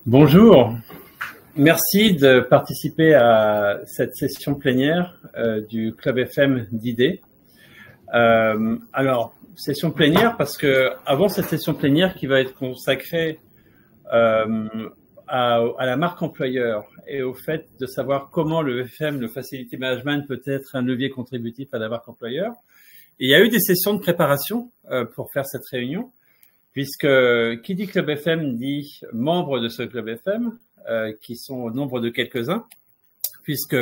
Bonjour, merci de participer à cette session plénière du Club FM d'idées. Alors, session plénière parce que avant cette session plénière qui va être consacrée à la marque employeur et au fait de savoir comment le FM, le Facility Management, peut être un levier contributif à la marque employeur. Et il y a eu des sessions de préparation pour faire cette réunion, puisque qui dit Club FM dit membres de ce Club FM, qui sont au nombre de quelques-uns, puisque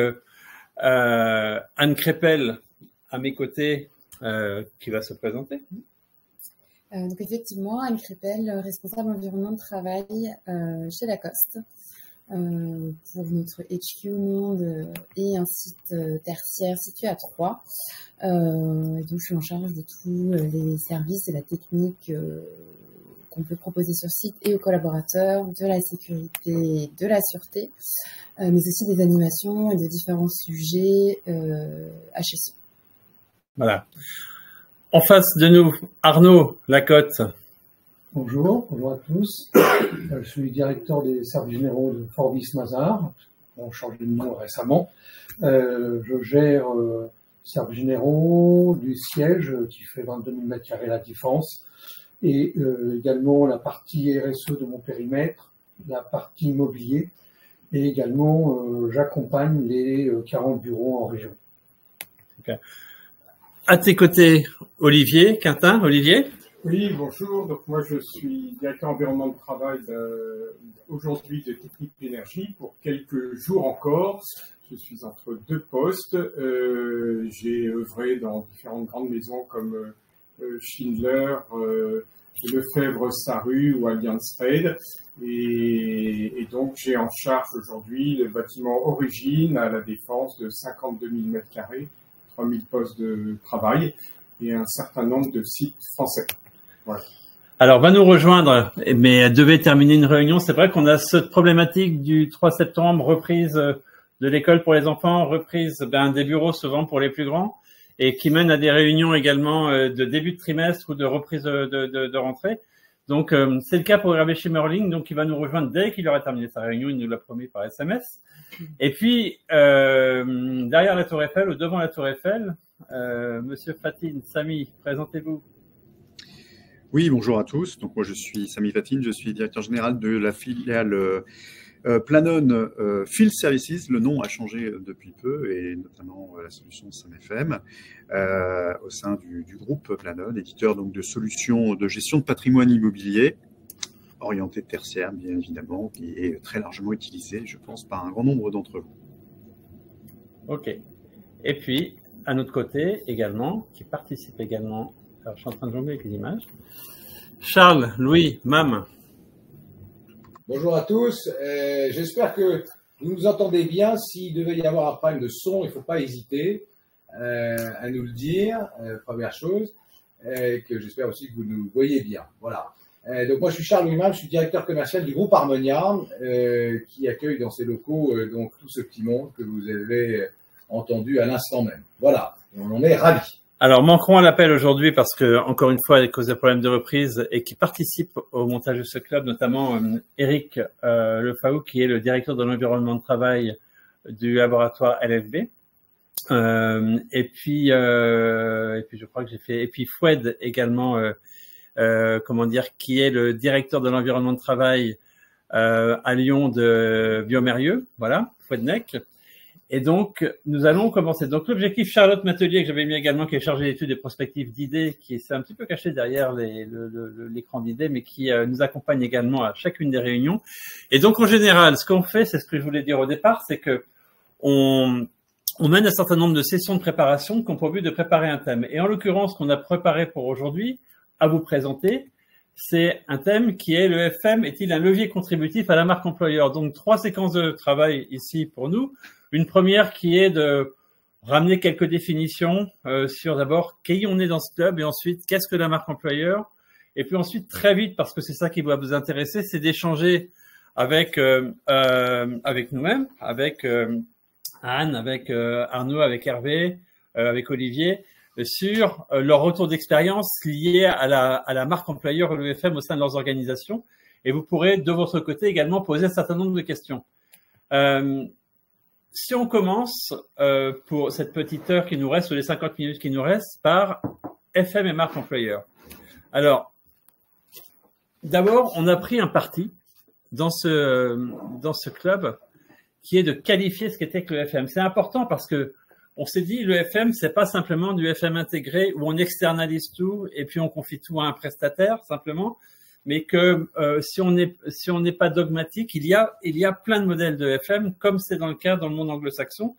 Anne Crépel, à mes côtés, qui va se présenter. Donc effectivement, Anne Crépel, responsable environnement de travail chez Lacoste, pour notre HQ Monde et un site tertiaire situé à Troyes. Donc je suis en charge de tous les services et la technique qu'on peut proposer sur site et aux collaborateurs, de la sécurité, de la sûreté, mais aussi des animations et de différents sujets HSE. Voilà. En face de nous, Arnaud Lacotte. Bonjour à tous. Je suis directeur des services généraux de Forbis Mazars. On a changé de nom récemment. Je gère services généraux du siège qui fait 22 000 m² la Défense et également la partie RSE de mon périmètre, la partie immobilier et également j'accompagne les 40 bureaux en région. Okay. À tes côtés, Olivier Quintin. Olivier. Oui, bonjour. Donc moi, je suis directeur environnement de travail aujourd'hui de Technique d'énergie pour quelques jours encore. Je suis entre deux postes. J'ai œuvré dans différentes grandes maisons comme Schindler, Lefebvre-Sarru ou Allianz Trade. Et donc, j'ai en charge aujourd'hui le bâtiment Origine à la Défense de 52 000 m², 3 000 postes de travail et un certain nombre de sites français. Voilà. Alors, va nous rejoindre, mais elle devait terminer une réunion. C'est vrai qu'on a cette problématique du 3 septembre, reprise de l'école pour les enfants, reprise des bureaux souvent pour les plus grands, et qui mène à des réunions également de début de trimestre ou de reprise de rentrée. Donc, c'est le cas pour Hervé Schimmerling, donc il va nous rejoindre dès qu'il aura terminé sa réunion. Il nous l'a promis par SMS. Et puis, derrière la Tour Eiffel ou devant la Tour Eiffel, Monsieur Fatine, Samy, présentez-vous. Oui, bonjour à tous. Donc moi je suis Samy Fatine, je suis directeur général de la filiale Planon Field Services. Le nom a changé depuis peu et notamment la solution SunFM au sein du groupe Planon, éditeur donc de solutions de gestion de patrimoine immobilier orienté tertiaire bien évidemment, qui est très largement utilisé, je pense, par un grand nombre d'entre vous. Ok. Et puis à notre côté également, qui participe également. Alors, je suis en train de jongler avec les images. Charles, Louis, Mam. Bonjour à tous. J'espère que vous nous entendez bien. S'il devait y avoir un problème de son, il ne faut pas hésiter à nous le dire. Première chose. Que j'espère aussi que vous nous voyez bien. Voilà. Donc moi, je suis Charles Louis Mam, je suis directeur commercial du groupe Harmonia, qui accueille dans ses locaux donc tout ce petit monde que vous avez entendu à l'instant même. Voilà. On en est ravis. Alors, manquerons à l'appel aujourd'hui parce que, encore une fois, à cause des problèmes de reprise et qui participent au montage de ce club, notamment Eric Lefaou, qui est le directeur de l'environnement de travail du laboratoire LFB. Et puis je crois que j'ai fait, et puis Foued également, qui est le directeur de l'environnement de travail à Lyon de Biomérieux. Voilà, Foued Nec. Et donc, nous allons commencer. Donc, l'objectif Charlotte Matelier, que j'avais mis également, qui est chargée d'études et prospectives d'idées, qui s'est un petit peu caché derrière l'écran d'idées, mais qui nous accompagne également à chacune des réunions. Et donc, en général, ce qu'on fait, c'est ce que je voulais dire au départ, c'est que on mène un certain nombre de sessions de préparation qui ont pour but de préparer un thème. Et en l'occurrence, ce qu'on a préparé pour aujourd'hui, à vous présenter, c'est un thème qui est le FM est-il un levier contributif à la marque employeur? Donc, 3 séquences de travail ici pour nous. Une première qui est de ramener quelques définitions sur d'abord qui on est dans ce club et ensuite qu'est-ce que la marque employeur. Et puis ensuite, très vite, parce que c'est ça qui va vous intéresser, c'est d'échanger avec nous-mêmes, avec Anne, avec Arnaud, avec Hervé, avec Olivier, sur leur retour d'expérience lié à la marque employeur et l'EFM au sein de leurs organisations. et vous pourrez de votre côté également poser un certain nombre de questions. Si on commence pour cette petite heure qui nous reste, ou les 50 minutes qui nous restent, par FM et marque employeur. Alors, d'abord, on a pris un parti dans ce club qui est de qualifier ce qu'était que le FM. C'est important parce que on s'est dit, le FM, c'est pas simplement du FM intégré où on externalise tout et puis on confie tout à un prestataire simplement, mais que si on n'est pas dogmatique, il y a plein de modèles de FM, comme c'est dans le cas dans le monde anglo-saxon,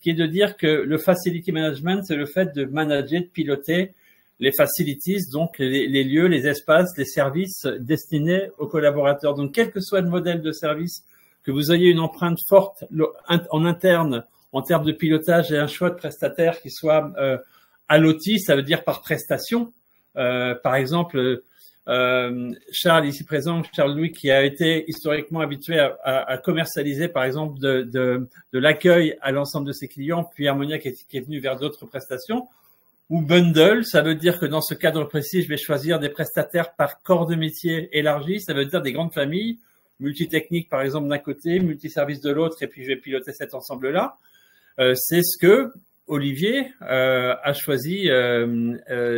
qui est de dire que le facility management, c'est le fait de manager, de piloter les facilities, donc les lieux, les espaces, les services destinés aux collaborateurs. Donc, quel que soit le modèle de service, que vous ayez une empreinte forte en interne en termes de pilotage et un choix de prestataire qui soit allotti, ça veut dire par prestation. Par exemple, Charles ici présent, Charles Louis, qui a été historiquement habitué à commercialiser par exemple de l'accueil à l'ensemble de ses clients, puis Harmonia qui est venu vers d'autres prestations. Ou bundle, ça veut dire que dans ce cadre précis, je vais choisir des prestataires par corps de métier élargi, ça veut dire des grandes familles, multitechniques par exemple d'un côté, multiservices de l'autre, et puis je vais piloter cet ensemble-là. C'est ce que Olivier a choisi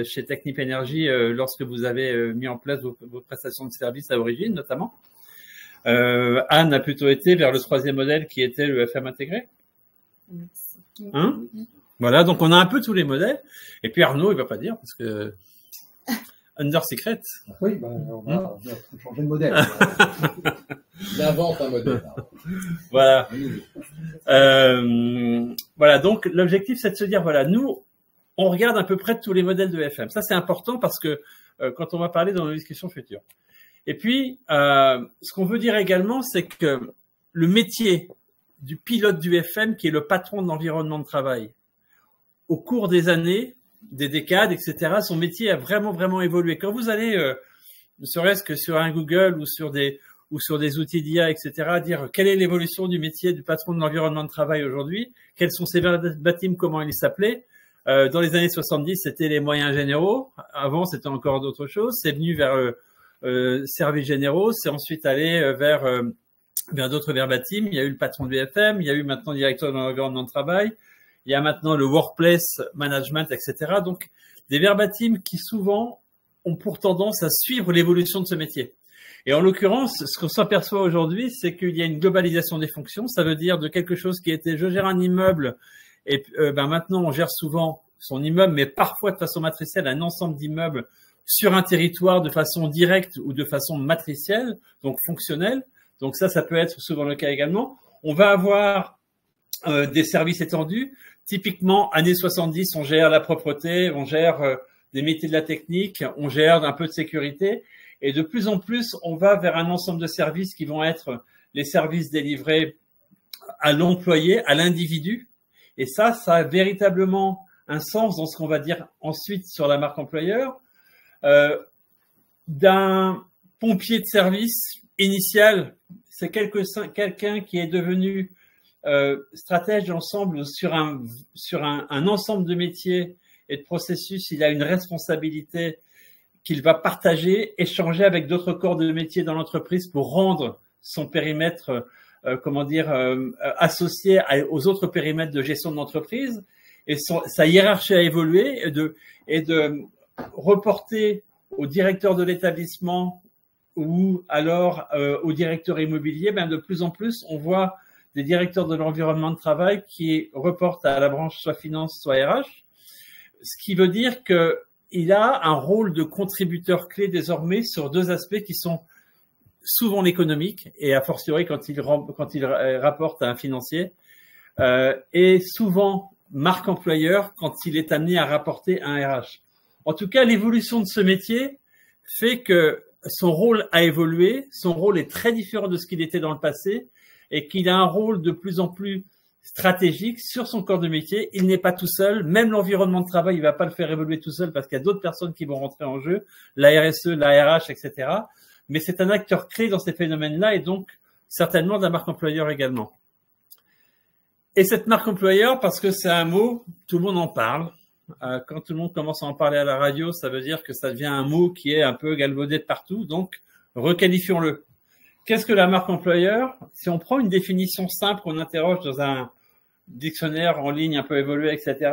chez Technip Energy lorsque vous avez mis en place vos prestations de services à origine notamment. Anne a plutôt été vers le troisième modèle qui était le FM intégré. Hein? Voilà, donc on a un peu tous les modèles. Et puis Arnaud, il va pas dire parce que Under Secret. Oui, on va changer de modèle. Il invente un modèle. Voilà. Voilà, donc l'objectif c'est de se dire, voilà, nous, on regarde à peu près tous les modèles de FM. Ça c'est important parce que quand on va parler dans nos discussions futures. Et puis, ce qu'on veut dire également, c'est que le métier du pilote du FM, qui est le patron de l'environnement de travail, au cours des années, des décades, etc., son métier a vraiment évolué. Quand vous allez, ne serait-ce que sur un Google ou sur des outils d'IA, etc., dire quelle est l'évolution du métier du patron de l'environnement de travail aujourd'hui, quels sont ses verbatim, comment il s'appelait. Dans les années 70, c'était les moyens généraux. Avant, c'était encore d'autres choses. C'est venu vers services généraux. C'est ensuite allé vers d'autres verbatim. Il y a eu le patron du FM. Il y a eu maintenant le directeur de l'environnement de travail. Il y a maintenant le workplace management, etc. Donc, des verbatim qui souvent ont pour tendance à suivre l'évolution de ce métier. Et en l'occurrence, ce qu'on s'aperçoit aujourd'hui, c'est qu'il y a une globalisation des fonctions. Ça veut dire de quelque chose qui était je gère un immeuble et maintenant on gère souvent son immeuble, mais parfois de façon matricielle un ensemble d'immeubles sur un territoire de façon directe ou de façon matricielle, donc fonctionnelle. Donc ça peut être souvent le cas également. On va avoir des services étendus. Typiquement, années 70, on gère la propreté, on gère des métiers de la technique, on gère un peu de sécurité. Et de plus en plus, on va vers un ensemble de services qui vont être les services délivrés à l'employé, à l'individu. Et ça a véritablement un sens dans ce qu'on va dire ensuite sur la marque employeur. D'un pompier de service initial, c'est quelqu'un qui est devenu stratège d'ensemble sur un ensemble de métiers et de processus. Il a une responsabilité qu'il va partager, échanger avec d'autres corps de métier dans l'entreprise pour rendre son périmètre, associé aux autres périmètres de gestion de l'entreprise. Et sa hiérarchie a évolué et de reporter au directeur de l'établissement ou alors au directeur immobilier. De plus en plus, on voit des directeurs de l'environnement de travail qui reportent à la branche soit finance, soit RH. Ce qui veut dire que il a un rôle de contributeur clé désormais sur deux aspects qui sont souvent l'économique et a fortiori quand il rapporte à un financier et souvent marque employeur quand il est amené à rapporter à un RH. En tout cas, l'évolution de ce métier fait que son rôle a évolué, son rôle est très différent de ce qu'il était dans le passé et qu'il a un rôle de plus en plus stratégique sur son corps de métier. Il n'est pas tout seul. Même l'environnement de travail, il va pas le faire évoluer tout seul parce qu'il y a d'autres personnes qui vont rentrer en jeu, la RSE, la RH, etc. Mais c'est un acteur clé dans ces phénomènes-là et donc certainement de la marque employeur également. Et cette marque employeur, parce que c'est un mot, tout le monde en parle. Quand tout le monde commence à en parler à la radio, ça veut dire que ça devient un mot qui est un peu galvaudé de partout. Donc, requalifions-le. qu'est-ce que la marque employeur? Si on prend une définition simple, on interroge dans un dictionnaire en ligne un peu évolué, etc.,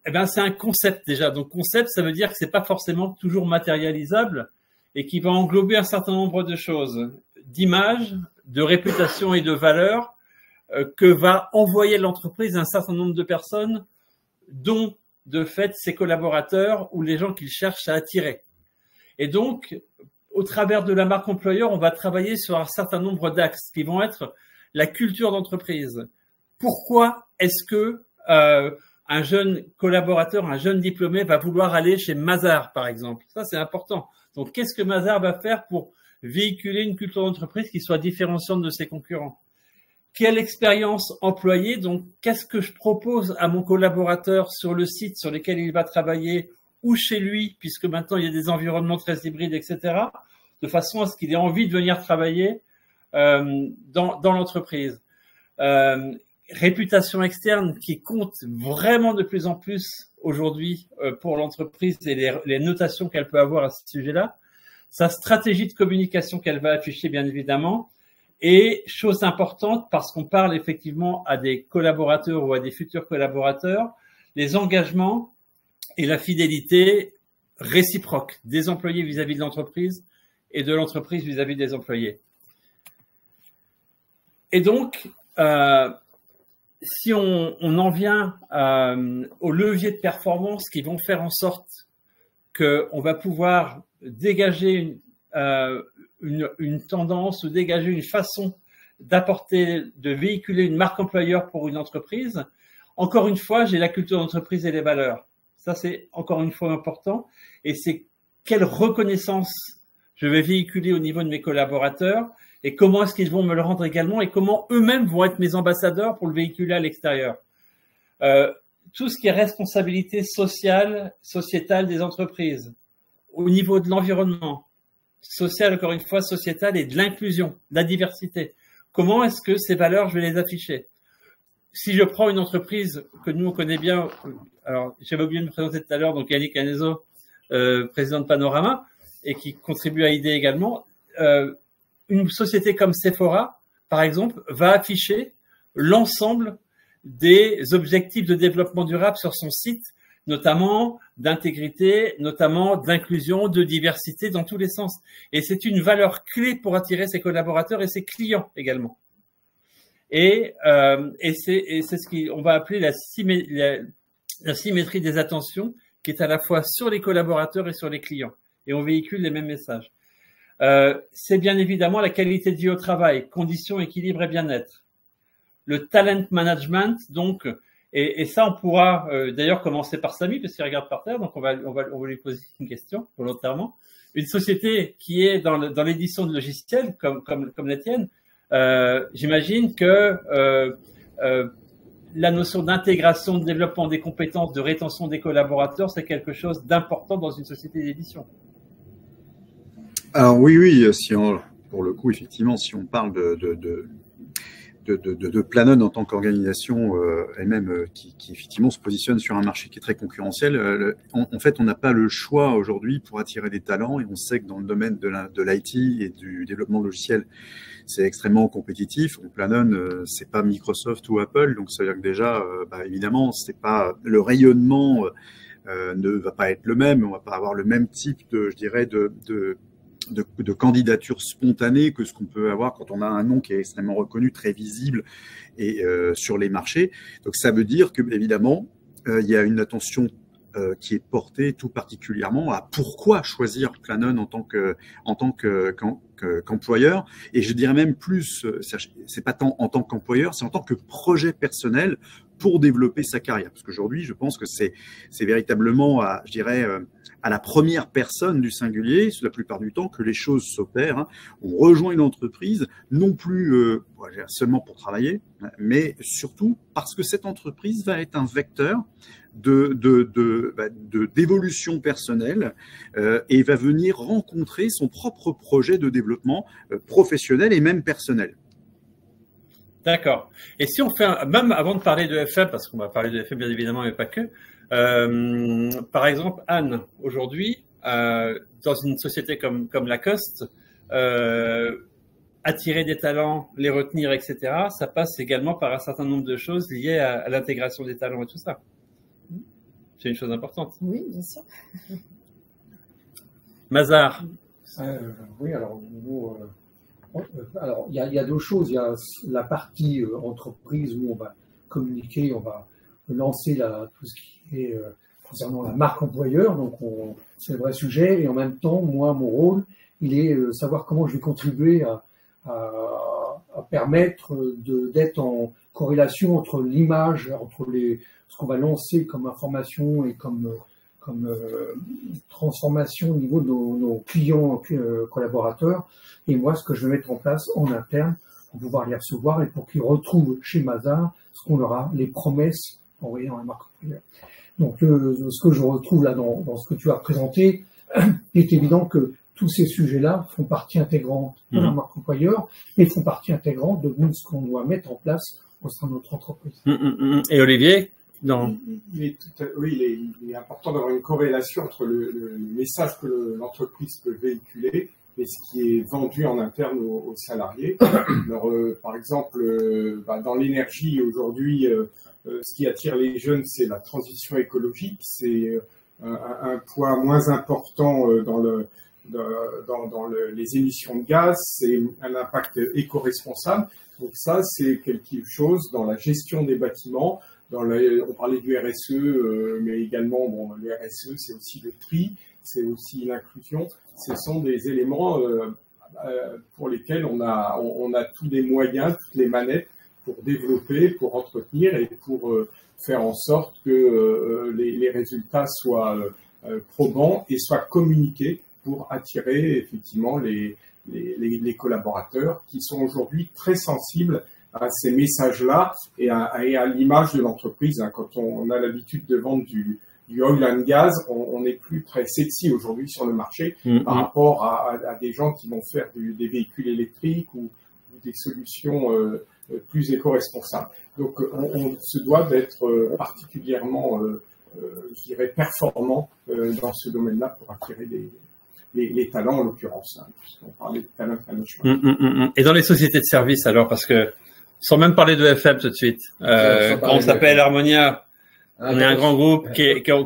eh ben, c'est un concept déjà. Donc, concept, ça veut dire que c'est pas forcément toujours matérialisable et qui va englober un certain nombre de choses, d'image, de réputation et de valeur que va envoyer l'entreprise à un certain nombre de personnes, dont, de fait, ses collaborateurs ou les gens qu'il cherche à attirer. Et donc, au travers de la marque employeur, on va travailler sur un certain nombre d'axes qui vont être la culture d'entreprise. Pourquoi est-ce que un jeune collaborateur, un jeune diplômé va vouloir aller chez Mazars, par exemple? Ça, c'est important. Donc, qu'est-ce que Mazars va faire pour véhiculer une culture d'entreprise qui soit différenciante de ses concurrents? Quelle expérience employée? Donc, qu'est-ce que je propose à mon collaborateur sur le site sur lequel il va travailler ou chez lui, puisque maintenant il y a des environnements très hybrides, etc., de façon à ce qu'il ait envie de venir travailler dans l'entreprise. Réputation externe qui compte vraiment de plus en plus aujourd'hui pour l'entreprise et les notations qu'elle peut avoir à ce sujet-là. Sa stratégie de communication qu'elle va afficher, bien évidemment. Et chose importante, parce qu'on parle effectivement à des collaborateurs ou à des futurs collaborateurs, les engagements et la fidélité réciproque des employés vis-à-vis de l'entreprise et de l'entreprise vis-à-vis des employés. Et donc, si on en vient aux leviers de performance qui vont faire en sorte qu'on va pouvoir dégager une tendance ou dégager une façon d'apporter, de véhiculer une marque employeur pour une entreprise, encore une fois, j'ai la culture d'entreprise et les valeurs. Ça, c'est encore une fois important. Et c'est quelle reconnaissance je vais véhiculer au niveau de mes collaborateurs et comment est-ce qu'ils vont me le rendre également et comment eux-mêmes vont être mes ambassadeurs pour le véhiculer à l'extérieur. Tout ce qui est responsabilité sociale, sociétale des entreprises, au niveau de l'environnement, social, encore une fois, sociétal et de l'inclusion, de la diversité. Comment est-ce que ces valeurs, je vais les afficher? Si je prends une entreprise que nous, on connaît bien, alors j'avais oublié de me présenter tout à l'heure, donc Yannick Canezo, président de Panorama, et qui contribue à ID également, une société comme Sephora, par exemple, va afficher l'ensemble des objectifs de développement durable sur son site, notamment d'intégrité, notamment d'inclusion, de diversité dans tous les sens. Et c'est une valeur clé pour attirer ses collaborateurs et ses clients également. Et c'est ce qu'on va appeler la symétrie des attentions, qui est à la fois sur les collaborateurs et sur les clients. Et on véhicule les mêmes messages. C'est bien évidemment la qualité de vie au travail, conditions, équilibre et bien-être. Le talent management, donc, et ça, on pourra d'ailleurs commencer par Samy, parce qu'il regarde par terre, donc on va lui poser une question volontairement. Une société qui est dans l'édition de logiciels, comme la tienne, j'imagine que la notion d'intégration, de développement des compétences, de rétention des collaborateurs, c'est quelque chose d'important dans une société d'édition. Alors oui, pour le coup, effectivement, si on parle de Planon en tant qu'organisation elle-même qui effectivement se positionne sur un marché qui est très concurrentiel, en fait, on n'a pas le choix aujourd'hui pour attirer des talents et on sait que dans le domaine de l'IT et du développement logiciel, c'est extrêmement compétitif. Planon, c'est pas Microsoft ou Apple, donc ça veut dire que déjà, évidemment, c'est pas le rayonnement ne va pas être le même, on va pas avoir le même type de candidature spontanée que ce qu'on peut avoir quand on a un nom qui est extrêmement reconnu, très visible et sur les marchés. Donc ça veut dire que évidemment il y a une attention qui est portée tout particulièrement à pourquoi choisir Planon en tant qu'employeur. Et je dirais même plus, c'est pas tant en tant qu'employeur, c'est en tant que projet personnel pour développer sa carrière. Parce qu'aujourd'hui, je pense que c'est véritablement, à la première personne du singulier, la plupart du temps, que les choses s'opèrent. Hein. On rejoint une entreprise, non plus seulement pour travailler, mais surtout parce que cette entreprise va être un vecteur d'évolution personnelle et va venir rencontrer son propre projet de développement professionnel et même personnel. D'accord. Et si on fait, même avant de parler de FM, parce qu'on va parler de FM bien évidemment, mais pas que, par exemple, Anne, aujourd'hui, dans une société comme Lacoste, attirer des talents, les retenir, etc., ça passe également par un certain nombre de choses liées à l'intégration des talents et tout ça. C'est une chose importante. Oui, bien sûr. Mazar. Oui, alors, alors il y a deux choses. Il y a la partie entreprise où on va communiquer, on va lancer tout ce qui est concernant la marque employeur. Donc, c'est le vrai sujet. Et en même temps, moi, mon rôle, il est savoir comment je vais contribuer à permettre d'être en corrélation entre l'image, entre ce qu'on va lancer comme information et comme transformation au niveau de nos clients, collaborateurs, et moi, ce que je vais mettre en place en interne pour pouvoir les recevoir et pour qu'ils retrouvent chez Mazar ce qu'on leur a, les promesses envoyées dans la marque employeur. Donc, ce que je retrouve là dans ce que tu as présenté, il est évident que tous ces sujets-là font partie intégrante de la marque employeur, mais font partie intégrante de nous, ce qu'on doit mettre en place au sein de notre entreprise. Et Olivier, non. Oui, il est important d'avoir une corrélation entre le message que l'entreprise peut véhiculer et ce qui est vendu en interne aux salariés. Alors, par exemple, dans l'énergie aujourd'hui, ce qui attire les jeunes, c'est la transition écologique. C'est un point moins important dans les émissions de gaz, c'est un impact éco-responsable. Donc ça, c'est quelque chose dans la gestion des bâtiments. On parlait du RSE, mais également, le RSE, c'est aussi le tri, c'est aussi l'inclusion. Ce sont des éléments pour lesquels on a tous les moyens, toutes les manettes pour développer, pour entretenir et pour faire en sorte que les résultats soient probants et soient communiqués pour attirer effectivement les collaborateurs qui sont aujourd'hui très sensibles à ces messages-là et à l'image de l'entreprise. Quand on a l'habitude de vendre du oil and gas, on n'est plus très sexy aujourd'hui sur le marché par rapport à des gens qui vont faire des véhicules électriques ou des solutions plus éco-responsables. Donc on se doit d'être particulièrement, je dirais, performant dans ce domaine-là pour attirer les talents, en l'occurrence, puisqu'on parlait de talent management. Et dans les sociétés de services, alors, parce que, sans même parler de FM tout de suite, quand on s'appelle Harmonia, on est un grand groupe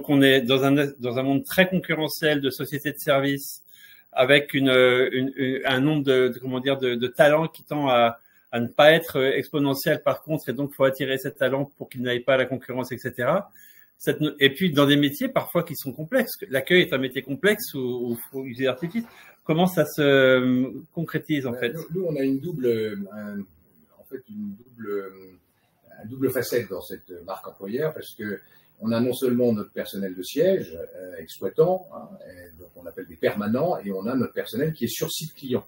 qu'on est dans un monde très concurrentiel de sociétés de services, avec un nombre de talents qui tend à ne pas être exponentiel par contre, et donc faut attirer ces talents pour qu'ils n'aillent pas à la concurrence, etc. Et puis dans des métiers parfois qui sont complexes. L'accueil est un métier complexe où il faut user l'artifice. Comment ça se concrétise en fait? Nous, on a une double facette dans cette marque employeur, parce que on a non seulement notre personnel de siège, exploitant, donc on appelle des permanents, et on a notre personnel qui est sur site client.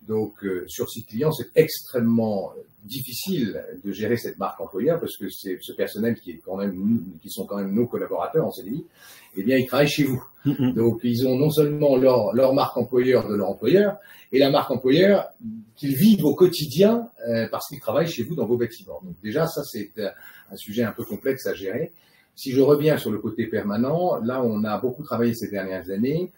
Donc, sur site client, c'est extrêmement difficile de gérer cette marque employeur, parce que c'est ce personnel qui sont quand même nos collaborateurs en CDI, eh bien, ils travaillent chez vous. Donc, ils ont non seulement leur marque employeur de leur employeur, et la marque employeur qu'ils vivent au quotidien, parce qu'ils travaillent chez vous dans vos bâtiments. Donc, déjà, ça, c'est un sujet un peu complexe à gérer. Si je reviens sur le côté permanent, là, on a beaucoup travaillé ces dernières années,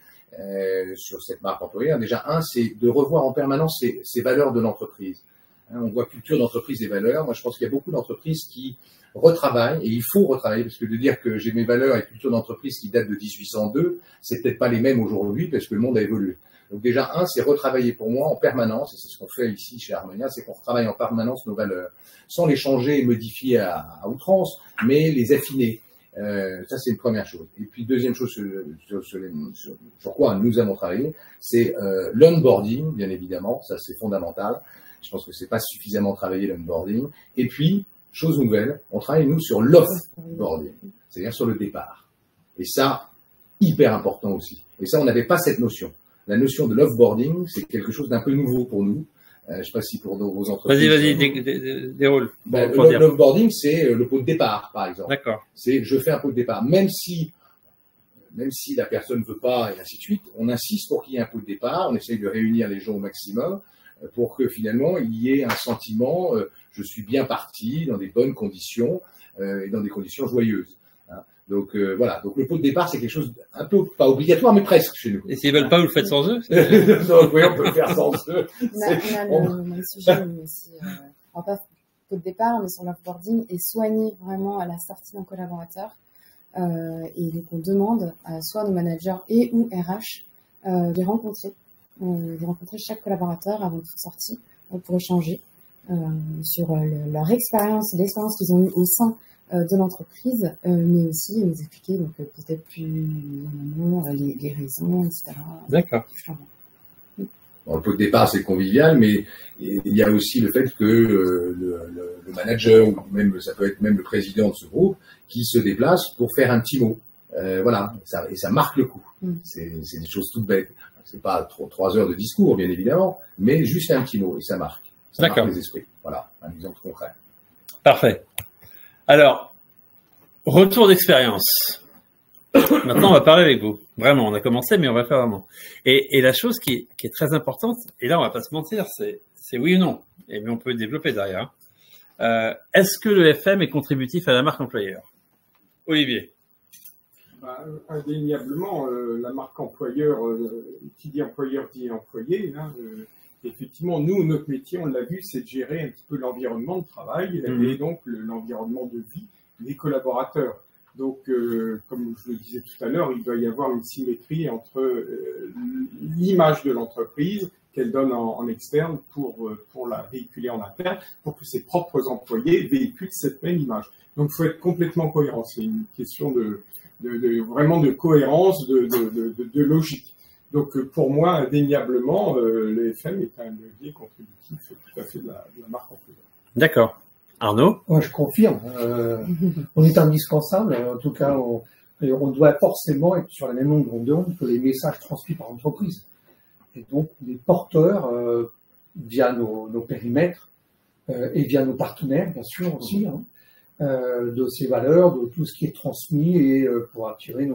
sur cette marque employeur. Déjà, c'est de revoir en permanence ces valeurs de l'entreprise. On voit culture d'entreprise et valeurs. Moi, je pense qu'il y a beaucoup d'entreprises qui retravaillent, et il faut retravailler, parce que de dire que j'ai mes valeurs et culture d'entreprise qui datent de 1802, c'est peut-être pas les mêmes aujourd'hui, parce que le monde a évolué. Donc déjà, c'est retravailler pour moi en permanence, et c'est ce qu'on fait ici chez Harmonia, c'est qu'on retravaille en permanence nos valeurs, sans les changer et modifier à outrance, mais les affiner. Ça, c'est une première chose. Et puis, deuxième chose sur quoi nous allons travailler, c'est l'onboarding, bien évidemment. Ça, c'est fondamental. Je pense que c'est pas suffisamment travaillé l'onboarding. Et puis, chose nouvelle, on travaille, nous, sur l'offboarding, c'est-à-dire sur le départ. Et ça, hyper important aussi. Et ça, on n'avait pas cette notion. La notion de l'offboarding, c'est quelque chose d'un peu nouveau pour nous. Je ne sais pas si pour vos entreprises. Vas-y, déroule. L'offboarding, c'est le pot de départ, par exemple. D'accord. C'est je fais un pot de départ. Même si la personne ne veut pas, et ainsi de suite, on insiste pour qu'il y ait un pot de départ. On essaye de réunir les gens au maximum pour que finalement, il y ait un sentiment, je suis bien parti dans des bonnes conditions et dans des conditions joyeuses. Donc voilà, donc le pot de départ, c'est quelque chose un peu, pas obligatoire, mais presque chez nous. Et s'ils veulent pas, vous le faites sans eux? Non, oui, on peut le faire sans eux. On a le même sujet, mais aussi, on va pas pot de départ, mais sur l'offboarding et soigner vraiment à la sortie d'un collaborateur. Et donc on demande à soit nos managers et ou RH de rencontrer chaque collaborateur avant toute sortie pour échanger sur leur expérience, l'expérience qu'ils ont eue au sein de l'entreprise, mais aussi nous expliquer donc peut-être plus en amont les raisons, etc. D'accord. Bon, le pot de départ, c'est convivial, mais il y a aussi le fait que le manager, ou même ça peut être même le président de ce groupe, qui se déplace pour faire un petit mot. Voilà, et ça marque le coup. C'est des choses toutes bêtes. C'est pas 3 heures de discours, bien évidemment, mais juste un petit mot, et ça marque. Ça marque les esprits. Voilà, un exemple concret. Parfait. Alors, retour d'expérience. Maintenant, on va parler avec vous. Vraiment, on a commencé, mais on va faire vraiment. Et la chose qui est très importante, et là, on va pas se mentir, c'est oui ou non. Mais on peut développer derrière. Est-ce que le FM est contributif à la marque employeur? Olivier. Indéniablement, la marque employeur, qui dit employeur dit employé. Hein, effectivement, nous, notre métier, on l'a vu, c'est de gérer un petit peu l'environnement de travail et donc l'environnement de vie des collaborateurs. Donc, comme je le disais tout à l'heure, il doit y avoir une symétrie entre l'image de l'entreprise qu'elle donne en externe pour la véhiculer en interne, pour que ses propres employés véhiculent cette même image. Donc, il faut être complètement cohérent. C'est une question vraiment de cohérence, de logique. Donc, pour moi, indéniablement, le FM est un levier contributif tout à fait de la marque employeur. D'accord. Arnaud? Moi, je confirme. On est indispensable. En tout cas, on doit forcément être sur la même longueur d'onde que les messages transmis par l'entreprise. Et donc, les porteurs, via nos périmètres et via nos partenaires, bien sûr aussi, de ces valeurs, de tout ce qui est transmis et pour attirer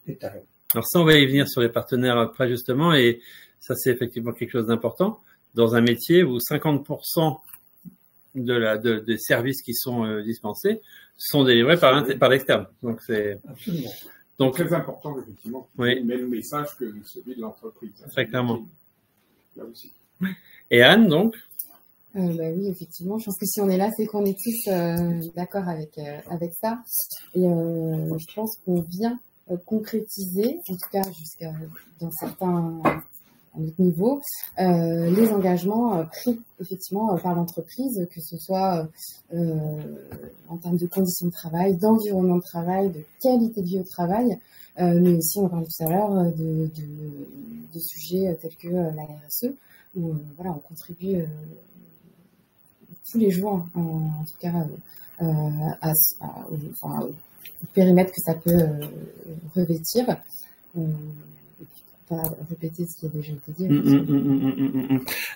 les talents. Alors ça, on va y venir sur les partenaires après justement, et ça c'est effectivement quelque chose d'important dans un métier où 50% des services qui sont dispensés sont délivrés par l'externe. Donc c'est absolument. Donc très important effectivement. Oui. Le même message que celui de l'entreprise. Très clairement. Là aussi. Et Anne donc? Oui, effectivement. Je pense que si on est là, c'est qu'on est tous d'accord avec ça. Et je pense qu'on vient concrétiser, en tout cas jusqu'à dans certains niveaux, les engagements pris effectivement par l'entreprise, que ce soit en termes de conditions de travail, d'environnement de travail, de qualité de vie au travail, mais aussi on parlait tout à l'heure de sujets tels que la RSE, où voilà, on contribue tous les jours, en tout cas, au périmètre que ça peut revêtir. Et puis, pas répéter ce qui a déjà été dit.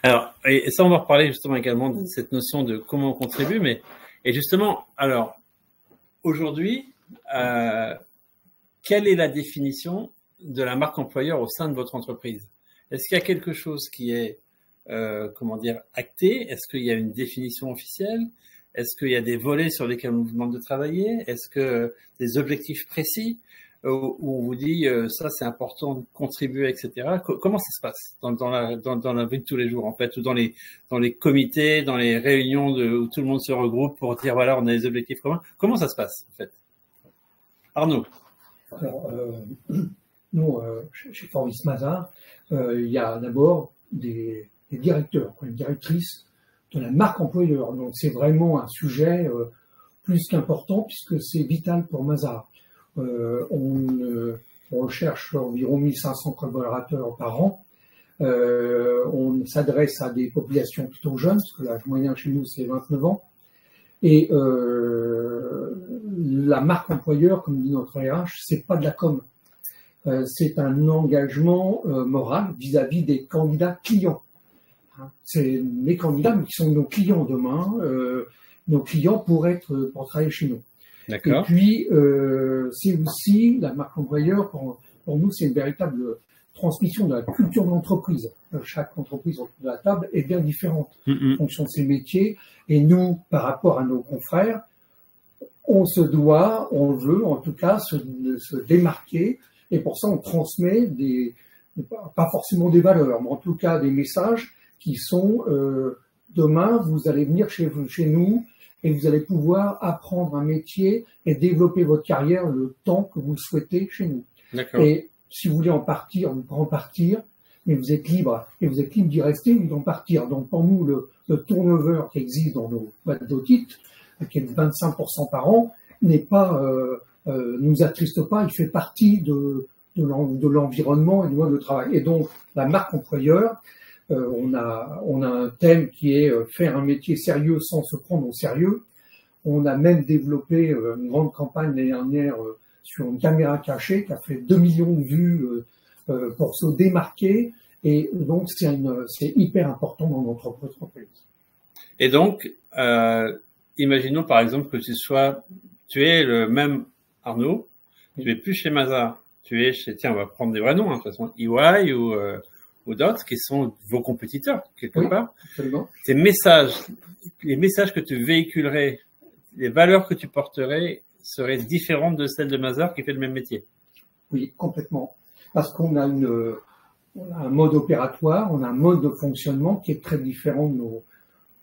Alors, et ça, on va reparler justement également de cette notion de comment on contribue, et justement, alors, aujourd'hui, quelle est la définition de la marque employeur au sein de votre entreprise? Est-ce qu'il y a quelque chose qui est acté? Est-ce qu'il y a une définition officielle? Est-ce qu'il y a des volets sur lesquels on vous demande de travailler? Est-ce que des objectifs précis où on vous dit ça c'est important de contribuer, etc. Comment ça se passe dans la vie de tous les jours en fait, ou dans les comités, dans les réunions où tout le monde se regroupe pour dire voilà on a des objectifs communs? Comment ça se passe en fait? Arnaud. Alors nous chez Forbis Mazars, il y a d'abord des directeurs, une directrice de la marque employeur. Donc c'est vraiment un sujet plus qu'important puisque c'est vital pour Mazars. On recherche environ 1500 collaborateurs par an. On s'adresse à des populations plutôt jeunes, parce que l'âge moyen chez nous c'est 29 ans. Et la marque employeur, comme dit notre RH, c'est pas de la com. C'est un engagement moral vis-à-vis des candidats clients. C'est les candidats mais qui sont nos clients demain, nos clients pour travailler chez nous. D'accord. Et puis c'est aussi la marque employeur pour nous c'est une véritable transmission de la culture de l'entreprise. Chaque entreprise autour de la table est bien différente en fonction de ses métiers. Et nous, par rapport à nos confrères, on se doit, on veut en tout cas se démarquer, et pour ça on transmet pas forcément des valeurs, mais en tout cas des messages qui sont demain vous allez venir chez nous et vous allez pouvoir apprendre un métier et développer votre carrière le temps que vous le souhaitez chez nous. Et si vous voulez en partir, vous pouvez en partir, mais vous êtes libre, et vous êtes libre d'y rester ou d'en partir. Donc pour nous, le turnover qui existe dans nos boîtes d'audit, qui est de 25% par an, n'est pas nous attriste pas, il fait partie de l'environnement et du mode de travail. Et donc la marque employeur, on a un thème qui est faire un métier sérieux sans se prendre au sérieux. On a même développé une grande campagne l'année dernière sur une caméra cachée qui a fait 2 millions de vues pour se démarquer. Et donc c'est hyper important dans notre entreprise. Et donc, imaginons par exemple que tu es le même Arnaud, tu es plus chez Mazars, tu es chez, tiens, on va prendre des vrais noms, hein, de toute façon, EY ou d'autres qui sont vos compétiteurs, quelque part. Absolument. Tes messages, les messages que tu véhiculerais, les valeurs que tu porterais seraient différentes de celles de Mazars qui fait le même métier. Oui, complètement. Parce qu'on a un mode opératoire, on a un mode de fonctionnement qui est très différent de nos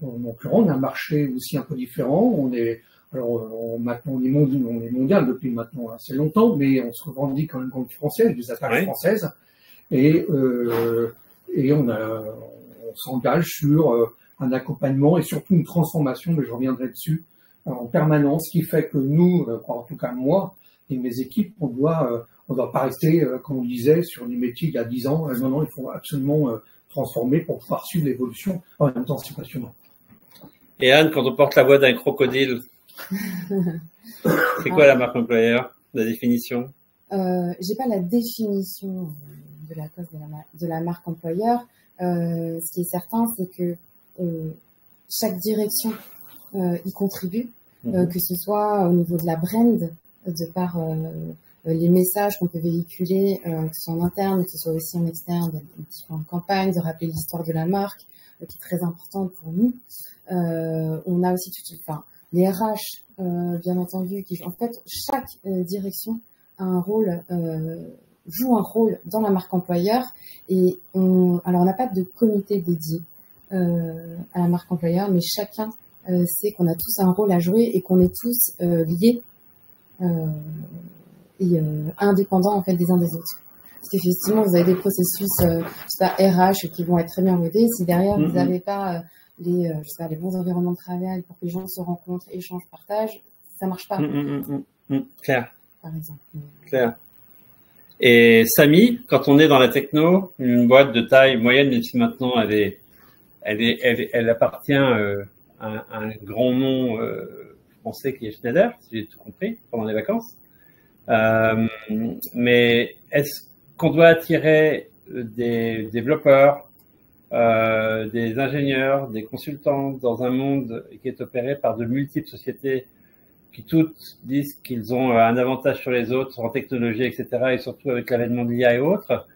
concurrents. On a un marché aussi un peu différent. Maintenant, on est mondial depuis maintenant assez longtemps, mais on se revendique quand même comme français, des attaques françaises. Et on s'engage sur un accompagnement et surtout une transformation, mais je reviendrai dessus, en permanence, qui fait que nous, en tout cas moi et mes équipes, on doit pas rester, comme on disait, sur des métiers il y a 10 ans. Non, il faut absolument transformer pour pouvoir suivre l'évolution. En même temps, c'est passionnant. Et Anne, quand on porte la voix d'un crocodile, c'est quoi la marque employeur, la définition? J'ai pas la définition de la cause de la marque employeur. Ce qui est certain, c'est que chaque direction y contribue, que ce soit au niveau de la brand, de par les messages qu'on peut véhiculer, que ce soit en interne, que ce soit aussi en externe, des différentes campagnes, de rappeler l'histoire de la marque, qui est très importante pour nous. On a aussi les RH, bien entendu, en fait, chaque direction a un rôle, joue un rôle dans la marque employeur. Et on n'a pas de comité dédié à la marque employeur, mais chacun sait qu'on a tous un rôle à jouer et qu'on est tous liés et indépendants en fait des uns des autres. Parce qu'effectivement, vous avez des processus, RH qui vont être très bien rodés. Si derrière vous n'avez pas les bons environnements de travail pour que les gens se rencontrent, échangent, partagent, ça marche pas. Claire. Par exemple. Claire. Et Samy, quand on est dans la techno, une boîte de taille moyenne, même si maintenant elle appartient à un grand nom français qui est Schneider, si j'ai tout compris, pendant les vacances. Mais est-ce qu'on doit attirer des développeurs, des ingénieurs, des consultants dans un monde qui est opéré par de multiples sociétés qui toutes disent qu'ils ont un avantage sur les autres en technologie, etc., et surtout avec l'avènement de l'IA et autres?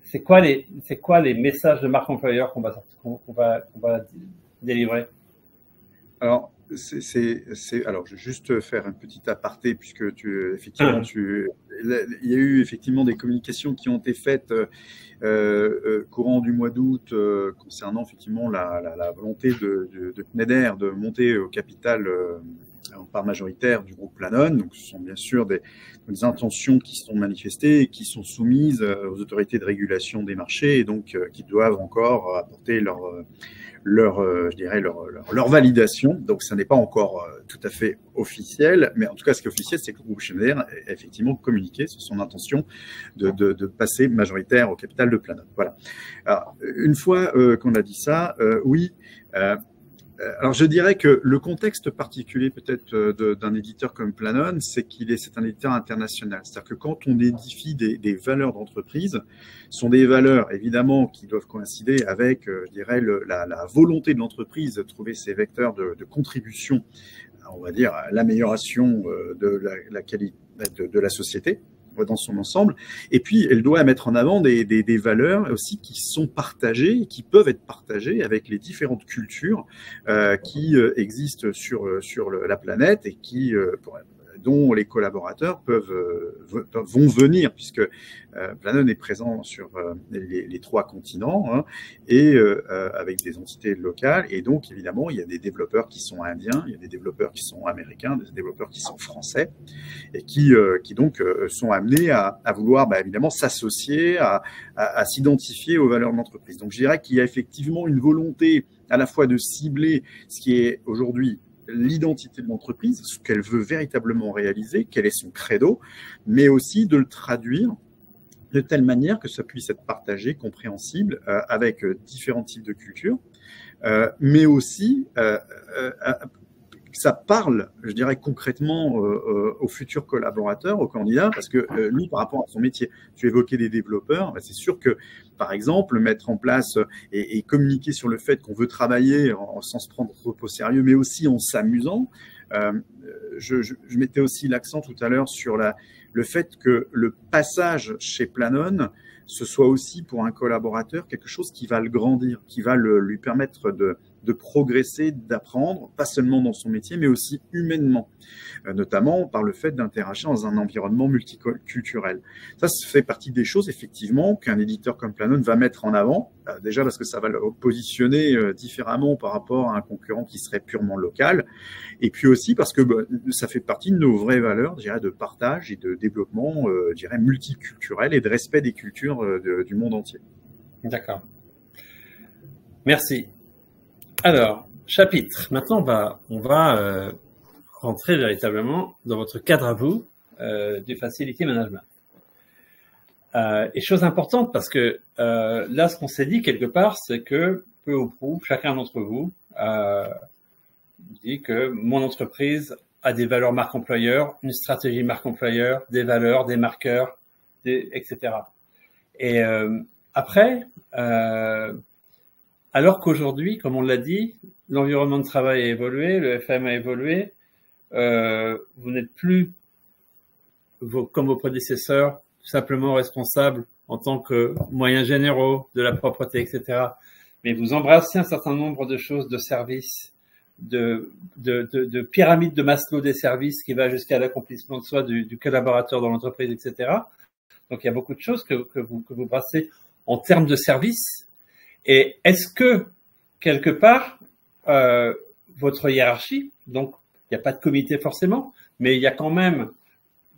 C'est quoi les messages de marque employeur qu'on va délivrer? Alors, alors, je vais juste faire un petit aparté puisque il y a eu effectivement des communications qui ont été faites courant du mois d'août concernant effectivement la volonté de Schneider de monter au capital en part majoritaire du groupe Planon. Donc, ce sont bien sûr des intentions qui sont manifestées et qui sont soumises aux autorités de régulation des marchés et donc qui doivent encore apporter leur validation. Donc, ça n'est pas encore tout à fait officiel, mais en tout cas, ce qui est officiel, c'est que le groupe Schneider a effectivement communiqué sur son intention de passer majoritaire au capital de Planon. Voilà. Alors, une fois qu'on a dit ça, oui. Alors, je dirais que le contexte particulier peut-être d'un éditeur comme Planon, c'est c'est un éditeur international. C'est-à-dire que quand on édifie des valeurs d'entreprise, ce sont des valeurs évidemment qui doivent coïncider avec, je dirais, la volonté de l'entreprise de trouver ses vecteurs de contribution, on va dire, à l'amélioration de la qualité de la société. dans son ensemble. Et puis, elle doit mettre en avant des valeurs aussi qui sont partagées, qui peuvent être partagées avec les différentes cultures qui existent sur la planète et dont les collaborateurs vont venir, puisque Planon est présent sur les 3 continents, hein, et avec des entités locales. Et donc, évidemment, il y a des développeurs qui sont indiens, il y a des développeurs qui sont américains, des développeurs qui sont français, et qui donc sont amenés à vouloir, évidemment, s'associer, à s'identifier aux valeurs de l'entreprise. Donc, je dirais qu'il y a effectivement une volonté à la fois de cibler ce qui est aujourd'hui l'identité de l'entreprise, ce qu'elle veut véritablement réaliser, quel est son credo, mais aussi de le traduire de telle manière que ça puisse être partagé, compréhensible, avec différents types de cultures, mais aussi que ça parle, je dirais, concrètement aux futurs collaborateurs, aux candidats, parce que lui, par rapport à son métier, tu évoquais des développeurs, c'est sûr que, par exemple, mettre en place et communiquer sur le fait qu'on veut travailler sans se prendre trop au sérieux, mais aussi en s'amusant. Je mettais aussi l'accent tout à l'heure sur le fait que le passage chez Planon, ce soit aussi pour un collaborateur quelque chose qui va le grandir, qui va lui permettre de progresser, d'apprendre, pas seulement dans son métier, mais aussi humainement, notamment par le fait d'interagir dans un environnement multiculturel. Ça fait partie des choses, effectivement, qu'un éditeur comme Planon va mettre en avant, déjà parce que ça va le positionner différemment par rapport à un concurrent qui serait purement local, et puis aussi parce que ça fait partie de nos vraies valeurs, je dirais, de partage et de développement, je dirais, multiculturel et de respect des cultures du monde entier. D'accord. Merci. Alors, chapitre. Maintenant, on va rentrer véritablement dans votre cadre à vous du Facility Management. Et chose importante, parce que là, ce qu'on s'est dit quelque part, c'est que peu ou prou, chacun d'entre vous dit que mon entreprise a des valeurs marque employeur, une stratégie marque employeur, des valeurs, des marqueurs, etc. Et après, alors qu'aujourd'hui, comme on l'a dit, l'environnement de travail a évolué, le FM a évolué, vous n'êtes plus, comme vos prédécesseurs, simplement responsables en tant que moyens généraux de la propreté, etc. Mais vous embrassez un certain nombre de choses, de services, de pyramide de Maslow des services qui va jusqu'à l'accomplissement de soi du collaborateur dans l'entreprise, etc. Donc il y a beaucoup de choses que vous brassez en termes de services. Et est-ce que, quelque part, votre hiérarchie, donc il n'y a pas de comité forcément, mais il y a quand même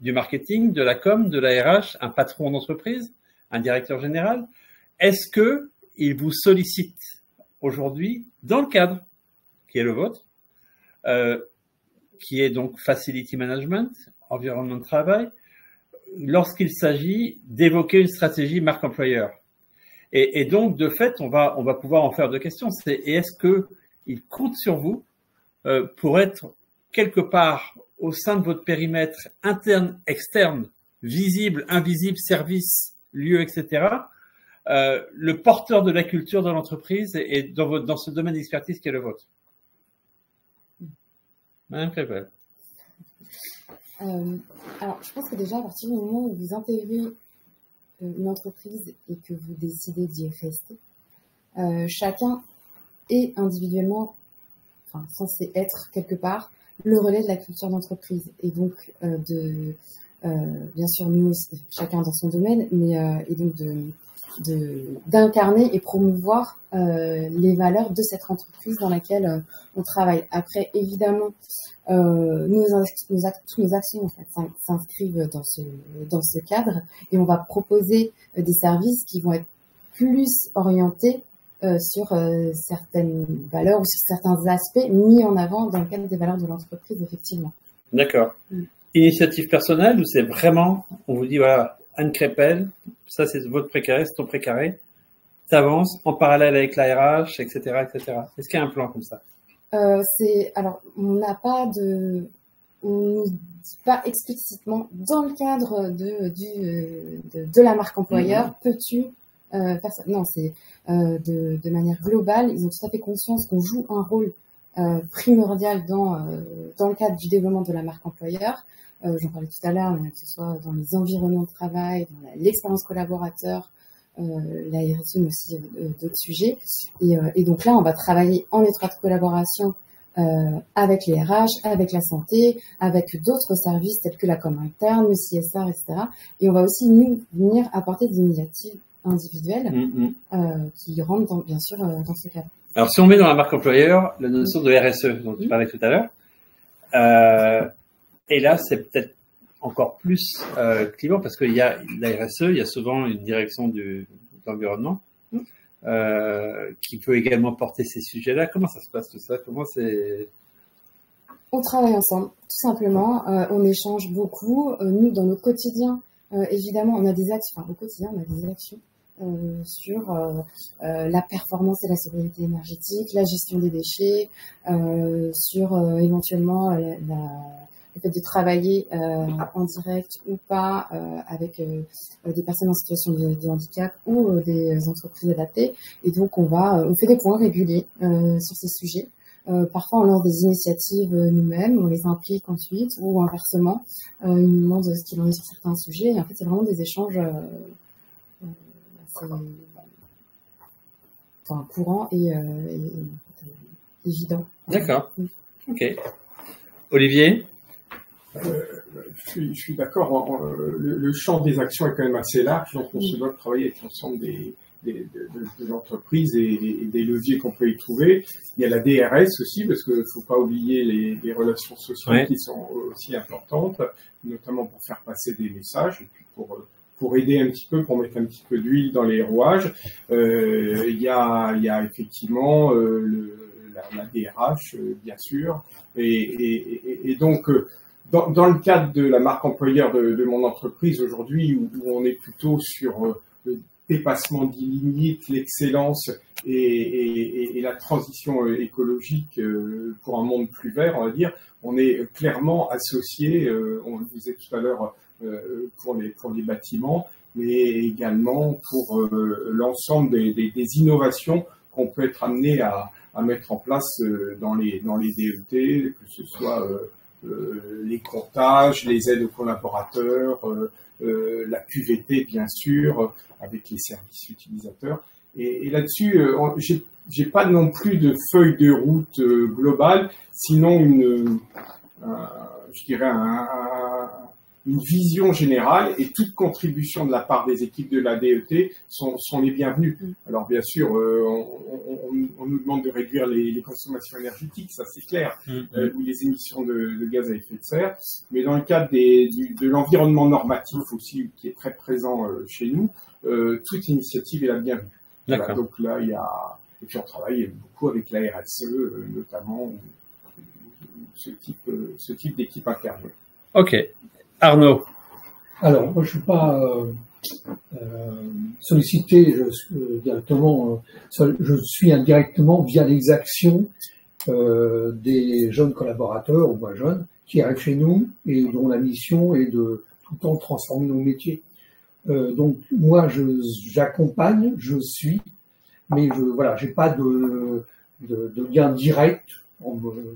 du marketing, de la com, de la RH, un patron d'entreprise, un directeur général, est-ce que il vous sollicite aujourd'hui dans le cadre qui est le vôtre, qui est donc Facility Management, environnement de travail, lorsqu'il s'agit d'évoquer une stratégie marque employeur? Et donc, de fait, on va pouvoir en faire 2 questions. Et est-ce que il compte sur vous pour être quelque part au sein de votre périmètre interne, externe, visible, invisible, service, lieu, etc., le porteur de la culture de l'entreprise et dans ce domaine d'expertise qui est le vôtre? Madame Crépel. Alors, je pense que déjà, à partir du moment où vous intégrez une entreprise et que vous décidez d'y rester, chacun est individuellement, censé être quelque part le relais de la culture d'entreprise. Et donc, bien sûr, nous, chacun dans son domaine, mais et donc d'incarner et promouvoir les valeurs de cette entreprise dans laquelle on travaille. Après, évidemment, toutes nos actions en fait, s'inscrivent dans ce cadre et on va proposer des services qui vont être plus orientés sur certaines valeurs ou sur certains aspects mis en avant dans le cadre des valeurs de l'entreprise, effectivement. D'accord. Initiative personnelle ou c'est vraiment, on vous dit, voilà, Anne Crépel, ça c'est votre précaré, c'est ton précaré, t'avances en parallèle avec la RH, etc., etc. Est-ce qu'il y a un plan comme ça? Alors, on nous dit pas explicitement dans le cadre de la marque employeur, peux-tu faire ça? Non, c'est de manière globale. Ils ont tout à fait conscience qu'on joue un rôle primordial dans le cadre du développement de la marque employeur. j'en parlais tout à l'heure, mais que ce soit dans les environnements de travail, dans l'expérience collaborateur, la RSE, mais aussi d'autres sujets. Et donc là, on va travailler en étroite collaboration avec les RH, avec la santé, avec d'autres services tels que la com interne, le CSR, etc. Et on va aussi nous venir apporter des initiatives individuelles qui rentrent bien sûr dans ce cadre. Alors si on met dans la marque employeur la notion de RSE dont tu parlais tout à l'heure, et là c'est peut-être encore plus clivant parce qu'il y a la RSE, il y a souvent une direction de l'environnement. Qui peut également porter ces sujets-là. Comment ça se passe tout ça? Comment c'est? On travaille ensemble, tout simplement. On échange beaucoup. Nous, dans notre quotidien, évidemment, on a des actions. Enfin, au quotidien, on a des actions sur la performance et la sobriété énergétique, la gestion des déchets, sur éventuellement le fait de travailler en direct ou pas avec des personnes en situation de handicap ou des entreprises adaptées. Et donc, on fait des points réguliers sur ces sujets. Parfois, on lance des initiatives nous-mêmes, on les implique ensuite, ou inversement, ils nous demandent ce qu'il en est sur certains sujets. Et en fait, c'est vraiment des échanges courants et évidents. D'accord. Ok. Olivier? Je suis d'accord. Le champ des actions est quand même assez large, donc on se doit travailler avec l'ensemble de l'entreprise et des leviers qu'on peut y trouver. Il y a la DRS aussi, parce qu'il ne faut pas oublier les relations sociales qui sont aussi importantes, notamment pour faire passer des messages et puis pour aider un petit peu, pour mettre un petit peu d'huile dans les rouages. Il y a effectivement la DRH, bien sûr, et donc dans le cadre de la marque employeur de mon entreprise aujourd'hui, où on est plutôt sur le dépassement des limites, l'excellence et la transition écologique pour un monde plus vert, on va dire, on est clairement associé, on le disait tout à l'heure, pour les bâtiments, mais également pour l'ensemble des innovations qu'on peut être amené à mettre en place dans les DET, que ce soit les comptages, les aides aux collaborateurs, la QVT bien sûr, avec les services utilisateurs. Et là-dessus, j'ai pas non plus de feuille de route globale, sinon je dirais une vision générale, et toute contribution de la part des équipes de la DET sont les bienvenues. Alors bien sûr, on nous demande de réduire les consommations énergétiques, ça c'est clair, ou les émissions de gaz à effet de serre, mais dans le cadre de l'environnement normatif aussi, qui est très présent chez nous, toute initiative est la bienvenue. Voilà, donc là, et puis on travaille beaucoup avec la RSE, notamment, ce type d'équipe interne. Ok. Arnaud. Alors, moi, je suis pas sollicité directement. Je suis indirectement via les actions des jeunes collaborateurs, ou moins jeunes, qui arrivent chez nous et dont la mission est de tout le temps transformer nos métiers. Donc, moi, j'accompagne, je suis, mais j'ai pas de lien direct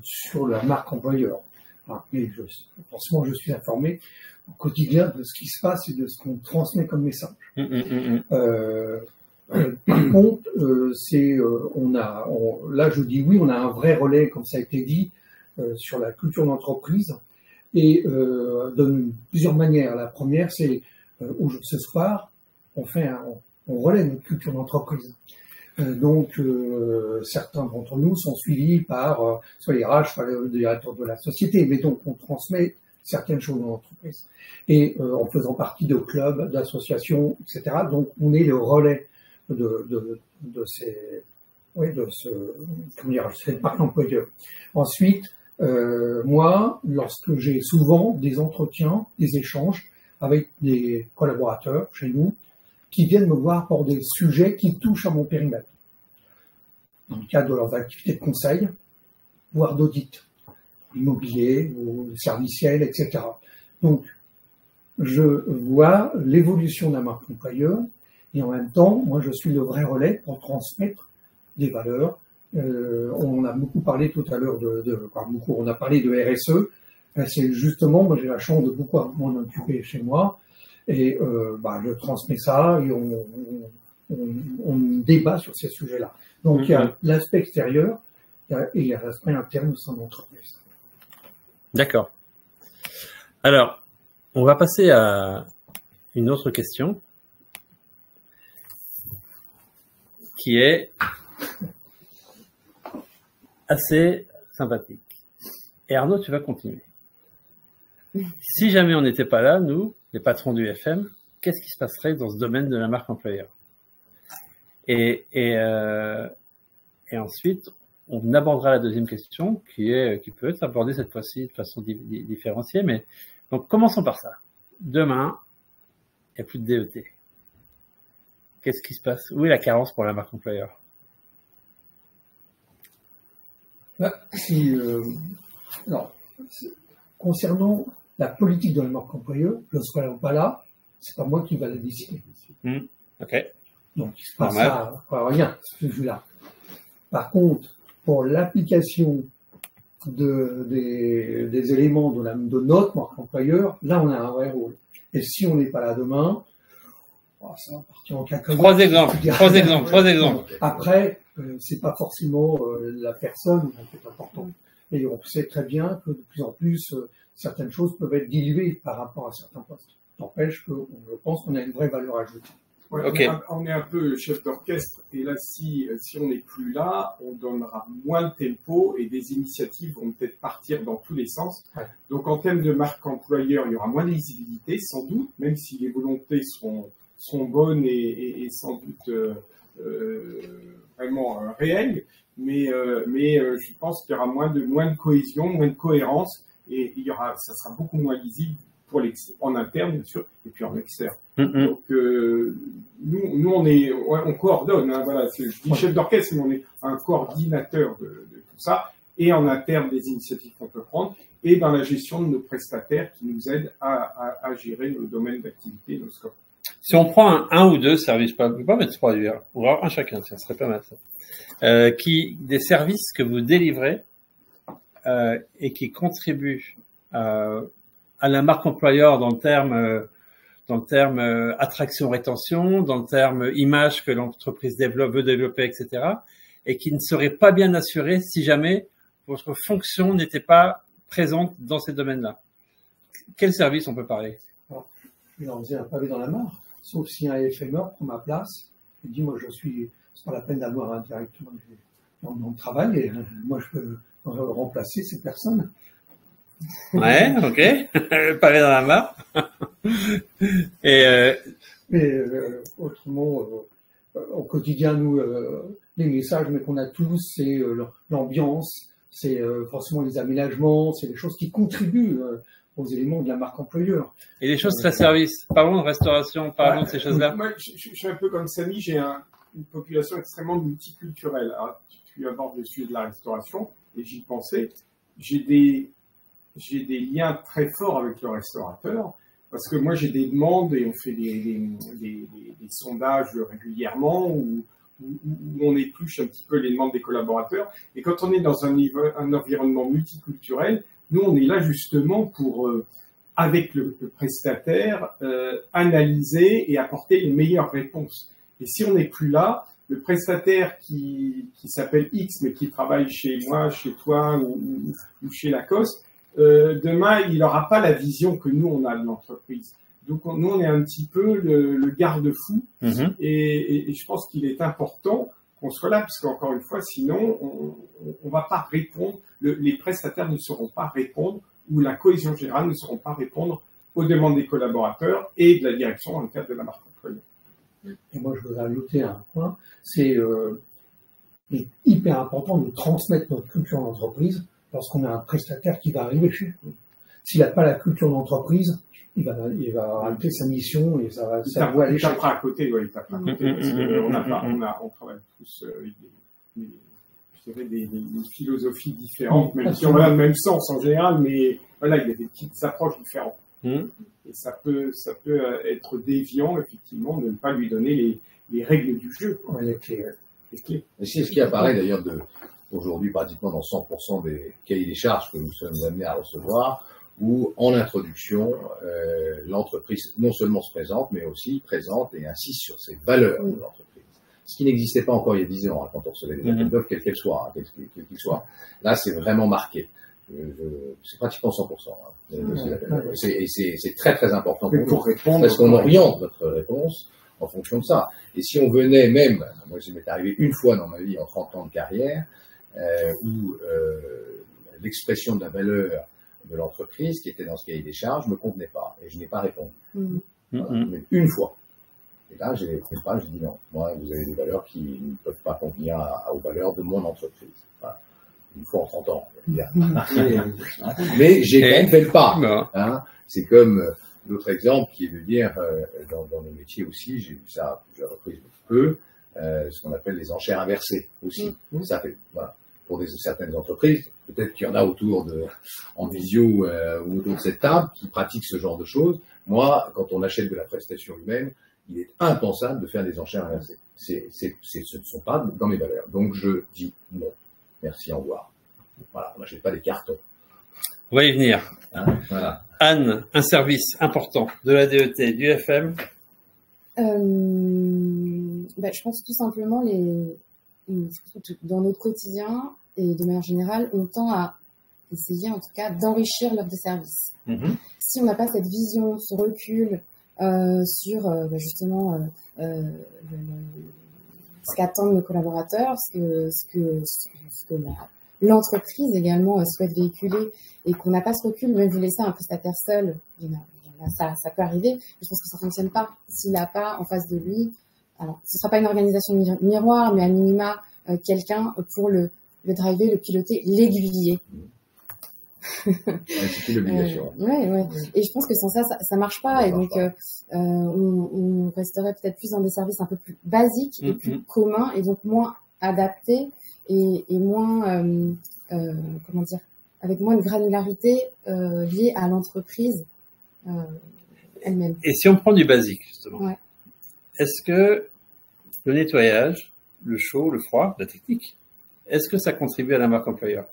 sur la marque employeur. Mais forcément, je suis informé au quotidien de ce qui se passe et de ce qu'on transmet comme message. Par contre, là, je dis oui, on a un vrai relais, comme ça a été dit, sur la culture d'entreprise, et de plusieurs manières. La première, c'est ce soir, on relaie notre culture d'entreprise. Donc, certains d'entre nous sont suivis par soit les RH, soit le directeur de la société. Mais donc, on transmet certaines choses dans l'entreprise. Et en faisant partie de clubs, d'associations, etc. Donc, on est le relais de cette marque employeur. Ensuite, moi, lorsque j'ai souvent des entretiens, des échanges avec des collaborateurs chez nous, qui viennent me voir pour des sujets qui touchent à mon périmètre, dans le cadre de leurs activités de conseil, voire d'audit, immobilier ou serviciel, etc. Donc, je vois l'évolution de la marque employeur, et en même temps, moi, je suis le vrai relais pour transmettre des valeurs. On a beaucoup parlé tout à l'heure on a parlé de RSE. C'est justement, moi j'ai la chance de beaucoup m'en occuper chez moi, et je transmets ça et on débat sur ces sujets-là. Donc il y a l'aspect extérieur et il y a l'aspect interne au sein de l'entreprise. D'accord. Alors, on va passer à une autre question qui est assez sympathique. Et Arnaud, tu vas continuer. Si jamais on n'était pas là, nous, les patrons du FM, qu'est-ce qui se passerait dans ce domaine de la marque employeur? Et ensuite, on abordera la deuxième question qui peut être abordée cette fois-ci de façon différenciée. Mais donc, commençons par ça. Demain, il n'y a plus de DET. Qu'est-ce qui se passe? Où est la carence pour la marque employeur? Concernant la politique de la marque employeur, je ne serai pas là, c'est pas moi qui va la décider. Ok. Donc, il se passe rien, ce vue-là. Par contre, pour l'application des éléments de notre marque employeur, là, on a un vrai rôle. Et si on n'est pas là demain, ça va partir en cacahuète. Trois exemples. Après, c'est pas forcément la personne qui est importante. Et on sait très bien que de plus en plus, certaines choses peuvent être diluées par rapport à certains postes. N'empêche que je pense qu'on a une vraie valeur ajoutée. Ouais, okay. On est un peu chef d'orchestre, et là, si on n'est plus là, on donnera moins de tempo et des initiatives vont peut-être partir dans tous les sens. Ouais. Donc, en termes de marque employeur, il y aura moins de lisibilité, sans doute, même si les volontés sont bonnes et sans doute vraiment réelles. Mais je pense qu'il y aura moins de cohésion, moins de cohérence, et ça sera beaucoup moins lisible en interne, bien sûr, et puis en externe. Donc, nous, on coordonne, hein, voilà, je dis chef d'orchestre, mais on est un coordinateur de tout ça, et en interne des initiatives qu'on peut prendre, et dans la gestion de nos prestataires qui nous aident à gérer nos domaines d'activité, nos scopes. Si on prend un ou deux services, pas mettre trois d'ailleurs, ou un chacun, tiens, ce serait pas mal ça. Des services que vous délivrez, et qui contribuent, à la marque employeur dans le terme attraction-rétention, dans le terme image que l'entreprise veut développer, etc., et qui ne serait pas bien assuré si jamais votre fonction n'était pas présente dans ces domaines-là. Quel service on peut parler? Je vais en dire un pavé dans la mare, sauf si un FME prend ma place et dit, moi, c'est pas la peine d'avoir un directeur dans le travail, et moi, je peux remplacer cette personne. Ouais, ok. Pavé dans la mare. Mais autrement, au quotidien, nous, les messages mais qu'on a tous, c'est l'ambiance, c'est forcément les aménagements, c'est les choses qui contribuent aux éléments de la marque employeur. Et les choses très services. Parlons de restauration, parlons de ces choses-là. Moi, je suis un peu comme Samy, j'ai une population extrêmement multiculturelle. Alors, tu abordes le sujet de la restauration, et j'y pensais. J'ai des liens très forts avec le restaurateur, parce que moi j'ai des demandes et on fait des sondages régulièrement où on épluche un petit peu les demandes des collaborateurs. Et quand on est dans un environnement multiculturel, nous on est là justement pour, avec le prestataire, analyser et apporter les meilleures réponses. Et si on n'est plus là, le prestataire qui s'appelle X mais qui travaille chez moi, chez toi ou chez Lacoste, demain, il n'aura pas la vision que nous, on a de l'entreprise. Donc, nous, on est un petit peu le garde-fou. Et je pense qu'il est important qu'on soit là, parce qu'encore une fois, sinon, on va pas répondre, les prestataires ne sauront pas répondre, ou la cohésion générale ne sauront pas répondre aux demandes des collaborateurs et de la direction dans le cadre de la marque employeur. Et moi, je voudrais ajouter un point, c'est hyper important de transmettre notre culture d'entreprise lorsqu'on a un prestataire qui va arriver chez nous. S'il n'a pas la culture d'entreprise, il va rater sa mission et ça va servir à l'échec. Il tapera à côté, ouais, il tapera à côté, parce qu'on travaille tous avec des philosophies différentes, même si on a le même sens en général, mais voilà, il y a des petites approches différentes. Et ça peut être déviant, effectivement, de ne pas lui donner les règles du jeu. Ouais, les clés. Et c'est ce qui apparaît d'ailleurs aujourd'hui pratiquement dans 100% des cahiers des charges que nous sommes amenés à recevoir, où, en introduction, l'entreprise non seulement se présente, mais aussi présente et insiste sur ses valeurs de l'entreprise. Ce qui n'existait pas encore il y a 10 ans, hein, quand on recevait des appels d'offres, quels qu'ils soient, hein, quels qu'ils soient. Là, c'est vraiment marqué. C'est pratiquement 100%. Hein, c'est très très important pour répondre, parce qu'on oriente notre réponse en fonction de ça. Et si on venait même, moi ça m'est arrivé une fois dans ma vie en 30 ans de carrière, où l'expression de la valeur de l'entreprise qui était dans ce cahier des charges me convenait pas et je n'ai pas répondu. Voilà, mais une fois. Et là, j'ai dit non. Moi, vous avez des valeurs qui ne peuvent pas convenir aux valeurs de mon entreprise. Voilà. Une fois en 30 ans. Mais j'ai quand même fait le pas. Hein. C'est comme l'autre exemple qui est de dire, dans nos métiers aussi, j'ai vu ça à plusieurs reprises peu, ce qu'on appelle les enchères inversées aussi. Ça fait, voilà. Pour certaines entreprises, peut-être qu'il y en a en visio ou autour de cette table qui pratiquent ce genre de choses. Moi, quand on achète de la prestation humaine, il est impensable de faire des enchères inversées. Ce ne sont pas dans mes valeurs. Donc je dis non. Merci, au revoir. Voilà, on n'achète pas des cartons. On va y venir. Hein, voilà. Anne, un service important de la DET, du FM. Je pense tout simplement dans notre quotidien et de manière générale, on tend à essayer en tout cas d'enrichir l'offre de service. Si on n'a pas cette vision, ce recul sur justement ce qu'attendent nos collaborateurs, ce que l'entreprise également souhaite véhiculer, et qu'on n'a pas ce recul, même vous laisser un prestataire seul, ça peut arriver. Je pense que ça fonctionne pas s'il n'a pas en face de lui. Alors, ce sera pas une organisation miroir, mais à minima quelqu'un pour le driver, le piloter, l'aiguiller. C'est une obligation. Ouais. Et je pense que sans ça, ça marche pas. Et donc, on resterait peut-être plus dans des services un peu plus basiques et plus communs, et donc moins adaptés et moins, comment dire, avec moins de granularité liée à l'entreprise elle-même. Et si on prend du basique, justement, est-ce que le nettoyage, le chaud, le froid, la technique, est-ce que ça contribue à la marque employeur?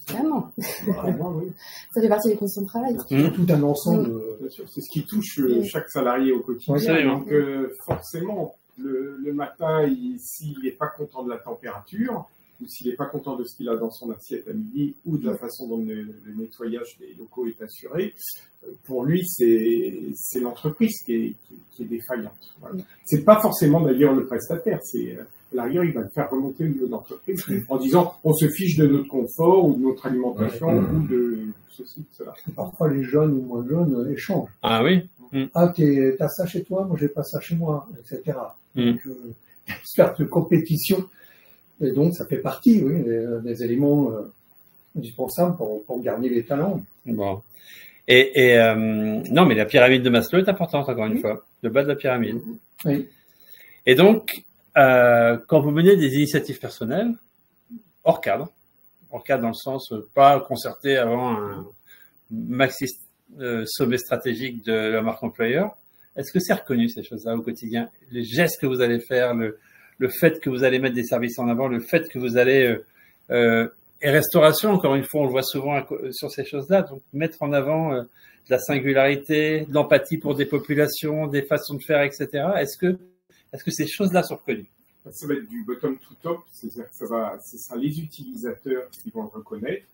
Vraiment. Oui. Ça fait partie des conditions de travail. C'est tout un ensemble. Bien sûr, c'est ce qui touche chaque salarié au quotidien. Donc forcément, le matin, s'il n'est pas content de la température, ou s'il n'est pas content de ce qu'il a dans son assiette à midi, ou de la façon dont le nettoyage des locaux est assuré, pour lui, c'est l'entreprise qui est défaillante. Voilà. C'est pas forcément d'ailleurs le prestataire, c'est l'arrière, il va le faire remonter au niveau de l'entreprise en disant on se fiche de notre confort ou de notre alimentation ou de ceci, de cela. Parfois, les jeunes ou moins jeunes échangent. Ah oui. Ah, t'as ça chez toi, moi j'ai pas ça chez moi, etc. Donc, espèce de compétition. Et donc, ça fait partie, des éléments indispensables pour garder les talents. Bon. Non, mais la pyramide de Maslow est importante, encore une fois. Le bas de la pyramide. Oui. Et donc, quand vous menez des initiatives personnelles, hors cadre dans le sens pas concerté avant un maxi sommet stratégique de la marque employeur, est-ce que c'est reconnu ces choses-là au quotidien? Les gestes que vous allez faire, le fait que vous allez mettre des services en avant, le fait que vous allez et restauration, encore une fois, on le voit souvent sur ces choses-là, donc mettre en avant de la singularité, de l'empathie pour des populations, des façons de faire, etc. Est-ce que ces choses-là sont reconnues? Ça va être du bottom to top, c'est-à-dire que ce sera les utilisateurs qui vont le reconnaître.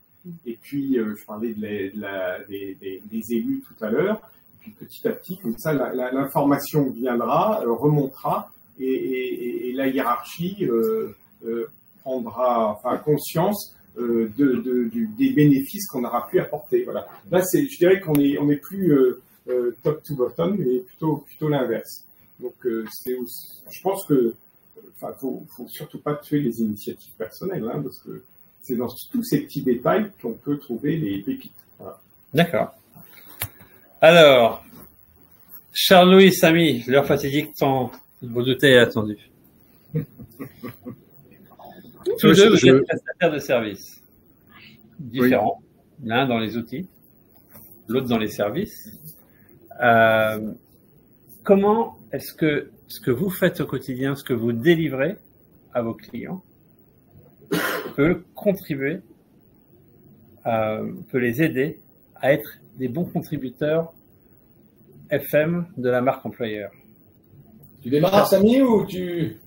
Et puis, je parlais des élus tout à l'heure. Et puis, petit à petit, comme ça, l'information viendra, remontera, et la hiérarchie prendra conscience des bénéfices qu'on aura pu apporter. Voilà. Là, je dirais qu'on est plus top to bottom, mais plutôt l'inverse. Donc, je pense que, faut surtout pas tuer les initiatives personnelles, hein, parce que c'est dans tous ces petits détails qu'on peut trouver les pépites. Voilà. D'accord. Alors, Charles-Louis, Samy, l'heure fatidique tant redouté et attendue. Tous deux, vous êtes prestataires de services différents, l'un dans les outils, l'autre dans les services. Comment est-ce que ce que vous faites au quotidien, ce que vous délivrez à vos clients, peut contribuer, peut les aider à être des bons contributeurs FM de la marque employeur. Tu démarres, Samy, ou tu...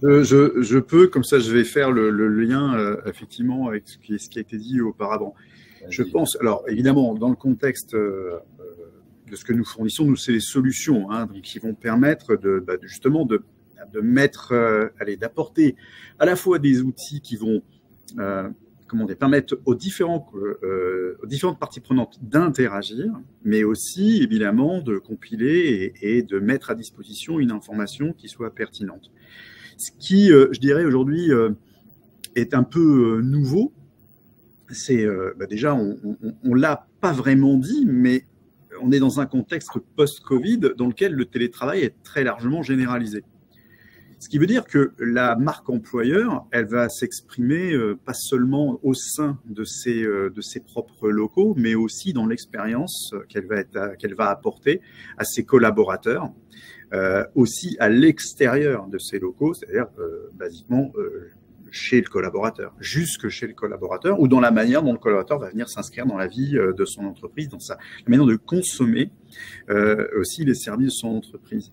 Je peux, comme ça je vais faire le lien effectivement avec ce qui a été dit auparavant. Je pense, alors évidemment, dans le contexte de ce que nous fournissons, nous c'est les solutions, hein, donc qui vont permettre justement de mettre, d'apporter à la fois des outils qui vont permettre aux différentes parties prenantes d'interagir, mais aussi évidemment de compiler et de mettre à disposition une information qui soit pertinente. Ce qui, je dirais aujourd'hui, est un peu nouveau, c'est déjà on l'a pas vraiment dit, mais on est dans un contexte post-Covid dans lequel le télétravail est très largement généralisé. Ce qui veut dire que la marque employeur, elle va s'exprimer pas seulement au sein de ses propres locaux, mais aussi dans l'expérience qu'elle va apporter à ses collaborateurs, aussi à l'extérieur de ses locaux, c'est-à-dire basiquement chez le collaborateur, jusque chez le collaborateur, ou dans la manière dont le collaborateur va venir s'inscrire dans la vie de son entreprise, dans la manière de consommer aussi les services de son entreprise.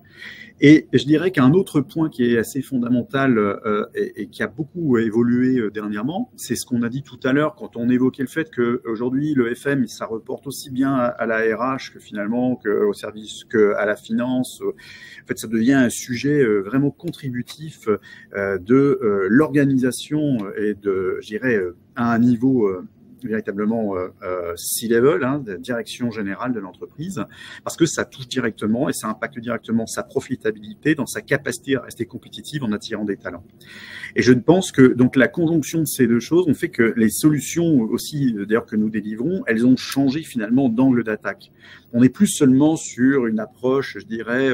Et je dirais qu'un autre point qui est assez fondamental et qui a beaucoup évolué dernièrement, c'est ce qu'on a dit tout à l'heure quand on évoquait le fait qu'aujourd'hui, le FM, ça reporte aussi bien à la RH que finalement qu'au service, qu'à la finance. En fait, ça devient un sujet vraiment contributif de l'organisation et je dirais, à un niveau véritablement C-level, hein, de direction générale de l'entreprise, parce que ça touche directement et ça impacte directement sa profitabilité dans sa capacité à rester compétitive en attirant des talents. Et je pense que donc la conjonction de ces deux choses ont fait que les solutions aussi, d'ailleurs que nous délivrons, elles ont changé finalement d'angle d'attaque. On n'est plus seulement sur une approche, je dirais,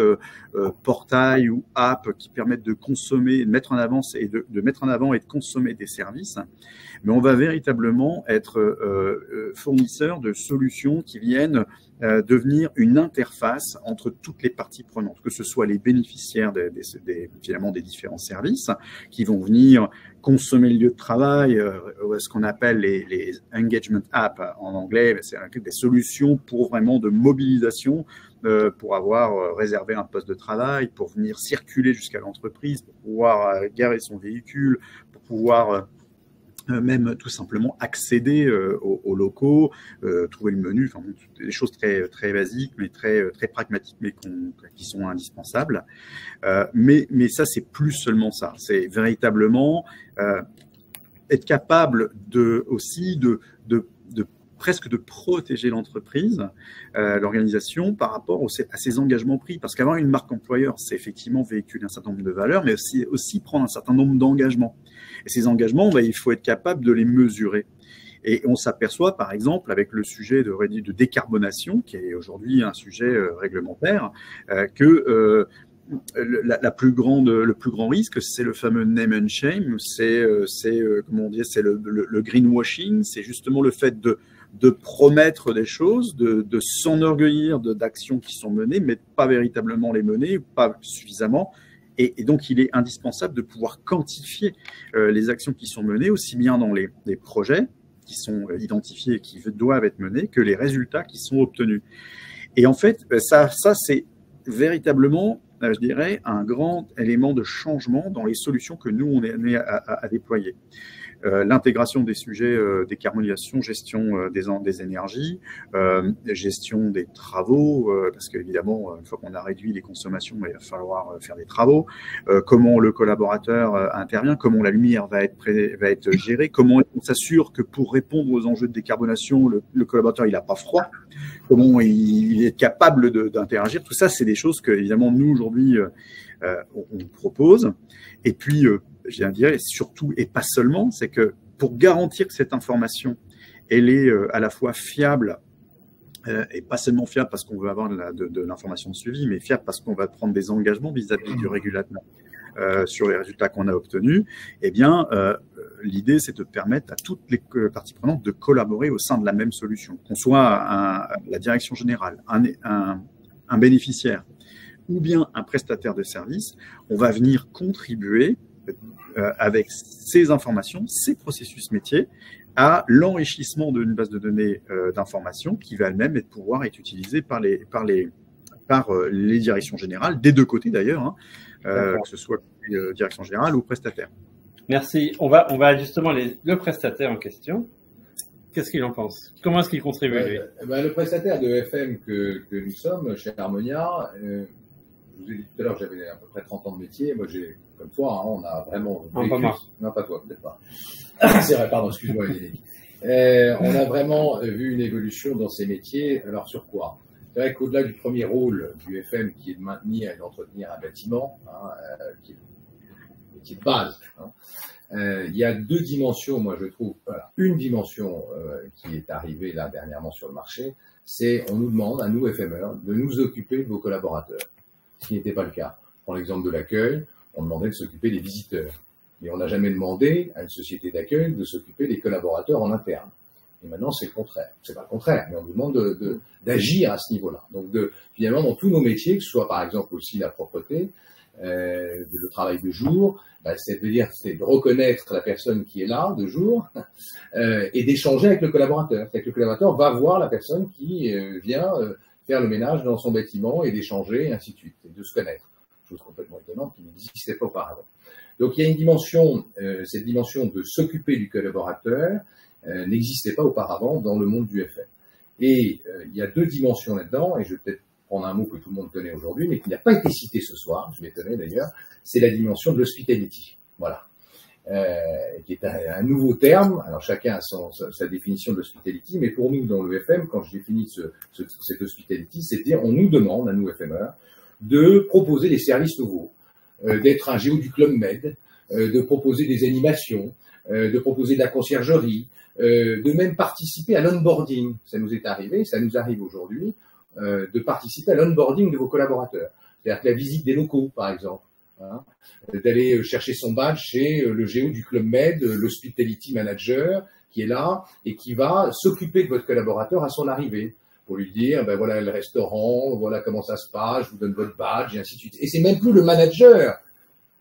portail ou app qui permettent de consommer, de mettre en avant et de consommer des services, mais on va véritablement être fournisseur de solutions qui viennent devenir une interface entre toutes les parties prenantes, que ce soit les bénéficiaires finalement des différents services qui vont venir consommer le lieu de travail, ce qu'on appelle les engagement apps en anglais, c'est des solutions pour vraiment de mobilisation, pour avoir réservé un poste de travail, pour venir circuler jusqu'à l'entreprise, pour pouvoir garer son véhicule, pour pouvoir même tout simplement accéder aux locaux, trouver le menu, enfin, des choses très, très basiques, mais très, très pragmatiques, mais qui sont indispensables. Mais ça, c'est plus seulement ça. C'est véritablement être capable aussi de presque de protéger l'entreprise, l'organisation par rapport à ses engagements pris. Parce qu'avoir une marque employeur, c'est effectivement véhiculer un certain nombre de valeurs, mais aussi prendre un certain nombre d'engagements. Et ces engagements, il faut être capable de les mesurer. Et on s'aperçoit, par exemple, avec le sujet de décarbonation, qui est aujourd'hui un sujet réglementaire, que le plus grand risque, c'est le fameux name and shame, c'est le greenwashing, c'est justement le fait de promettre des choses, de s'enorgueillir d'actions qui sont menées, mais pas véritablement les mener, pas suffisamment. Et donc, il est indispensable de pouvoir quantifier les actions qui sont menées, aussi bien dans les projets qui sont identifiés et qui doivent être menés, que les résultats qui sont obtenus. Et en fait, ça c'est véritablement, je dirais, un grand élément de changement dans les solutions que nous, on est amené à déployer. L'intégration des sujets décarbonisation, gestion des énergies, gestion des travaux, parce qu'évidemment, une fois qu'on a réduit les consommations, il va falloir faire des travaux, comment le collaborateur intervient, comment la lumière va être gérée, comment on s'assure que pour répondre aux enjeux de décarbonation, le collaborateur il n'a pas froid, comment il est capable d'interagir. Tout ça, c'est des choses que, évidemment, nous, aujourd'hui, on propose. Et puis, je viens de dire, et surtout, et pas seulement, c'est que pour garantir que cette information, elle est à la fois fiable, et pas seulement fiable parce qu'on veut avoir de l'information de suivi, mais fiable parce qu'on va prendre des engagements vis-à-vis du régulateur sur les résultats qu'on a obtenus, eh bien, l'idée, c'est de permettre à toutes les parties prenantes de collaborer au sein de la même solution. Qu'on soit la direction générale, un bénéficiaire, ou bien un prestataire de service, on va venir contribuer fait, avec ces informations, ces processus métiers, à l'enrichissement d'une base de données d'informations qui va elle-même pouvoir être utilisée par les directions générales, des deux côtés d'ailleurs, hein, que ce soit direction générale ou prestataire. Merci. On va justement le prestataire en question. Qu'est-ce qu'il en pense? Comment est-ce qu'il contribue, lui? Le prestataire de FM que nous sommes chez Harmonia, je vous ai dit tout à l'heure que j'avais à peu près 30 ans de métier. Moi, j'ai, comme toi, hein, on a vraiment... Non, pas toi, peut-être pas. C'est vrai, pardon, excuse-moi, Yannick. On a vraiment vu une évolution dans ces métiers. Alors, sur quoi? C'est vrai qu'au-delà du premier rôle du FM, qui est de maintenir et d'entretenir un bâtiment, hein, qui est le métier de base, hein, il y a deux dimensions, moi je trouve. Voilà. Une dimension qui est arrivée là dernièrement sur le marché, c'est on nous demande, à nous FMeurs, de nous occuper de vos collaborateurs, ce qui n'était pas le cas. Je prends l'exemple de l'accueil, on demandait de s'occuper des visiteurs. Mais on n'a jamais demandé à une société d'accueil de s'occuper des collaborateurs en interne. Et maintenant, c'est le contraire. C'est pas le contraire, mais on nous demande d'agir à ce niveau-là. Donc, finalement, dans tous nos métiers, que ce soit par exemple aussi la propreté, le travail de jour, c'est de reconnaître la personne qui est là de jour et d'échanger avec le collaborateur. C'est-à-dire que le collaborateur va voir la personne qui vient faire le ménage dans son bâtiment et d'échanger, et ainsi de suite, et de se connaître. Chose complètement étonnante qui n'existait pas auparavant. Donc, il y a une dimension, cette dimension de s'occuper du collaborateur n'existait pas auparavant dans le monde du FM. Et il y a deux dimensions là-dedans, et je vais peut-être prendre un mot que tout le monde connaît aujourd'hui, mais qui n'a pas été cité ce soir, je m'étonnais d'ailleurs, c'est la dimension de l'hospitality. Voilà. Qui est un nouveau terme. Alors chacun a sa définition de l'hospitality, mais pour nous, dans le FM, quand je définis cette hospitality, c'est de dire, on nous demande, à nous FMeurs, de proposer des services nouveaux, d'être un géo du Club Med, de proposer des animations, de proposer de la conciergerie, de même participer à l'onboarding. Ça nous est arrivé, ça nous arrive aujourd'hui, de participer à l'onboarding de vos collaborateurs. C'est-à-dire que la visite des locaux, par exemple, hein, d'aller chercher son badge chez le géo du Club Med, l'hospitality manager, qui est là et qui va s'occuper de votre collaborateur à son arrivée, pour lui dire, ben voilà le restaurant, voilà comment ça se passe, je vous donne votre badge, et ainsi de suite. Et c'est même plus le manager,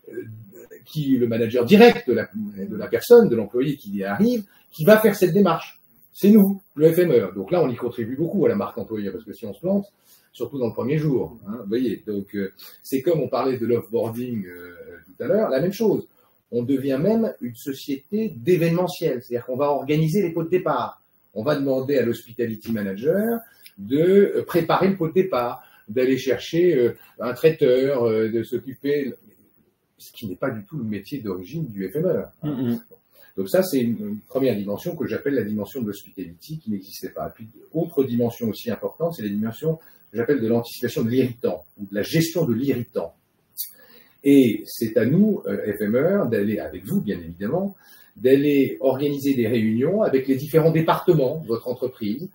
le manager direct de la personne, de l'employé qui y arrive, qui va faire cette démarche. C'est nous, le FMeur. Donc là, on y contribue beaucoup à la marque employeur, parce que si on se plante, surtout dans le premier jour, hein, vous voyez. Donc, c'est comme on parlait de l'offboarding tout à l'heure, la même chose. On devient même une société d'événementiel, c'est-à-dire qu'on va organiser les pots de départ. On va demander à l'hospitality manager de préparer le pot de départ, d'aller chercher un traiteur, de s'occuper, ce qui n'est pas du tout le métier d'origine du FMeur. Hein. Donc ça, c'est une première dimension que j'appelle la dimension de l'hospitality qui n'existait pas. Et puis, autre dimension aussi importante, c'est la dimension que j'appelle de l'anticipation de l'irritant, ou de la gestion de l'irritant. Et c'est à nous, FMeur, d'aller, avec vous bien évidemment, d'aller organiser des réunions avec les différents départements de votre entreprise,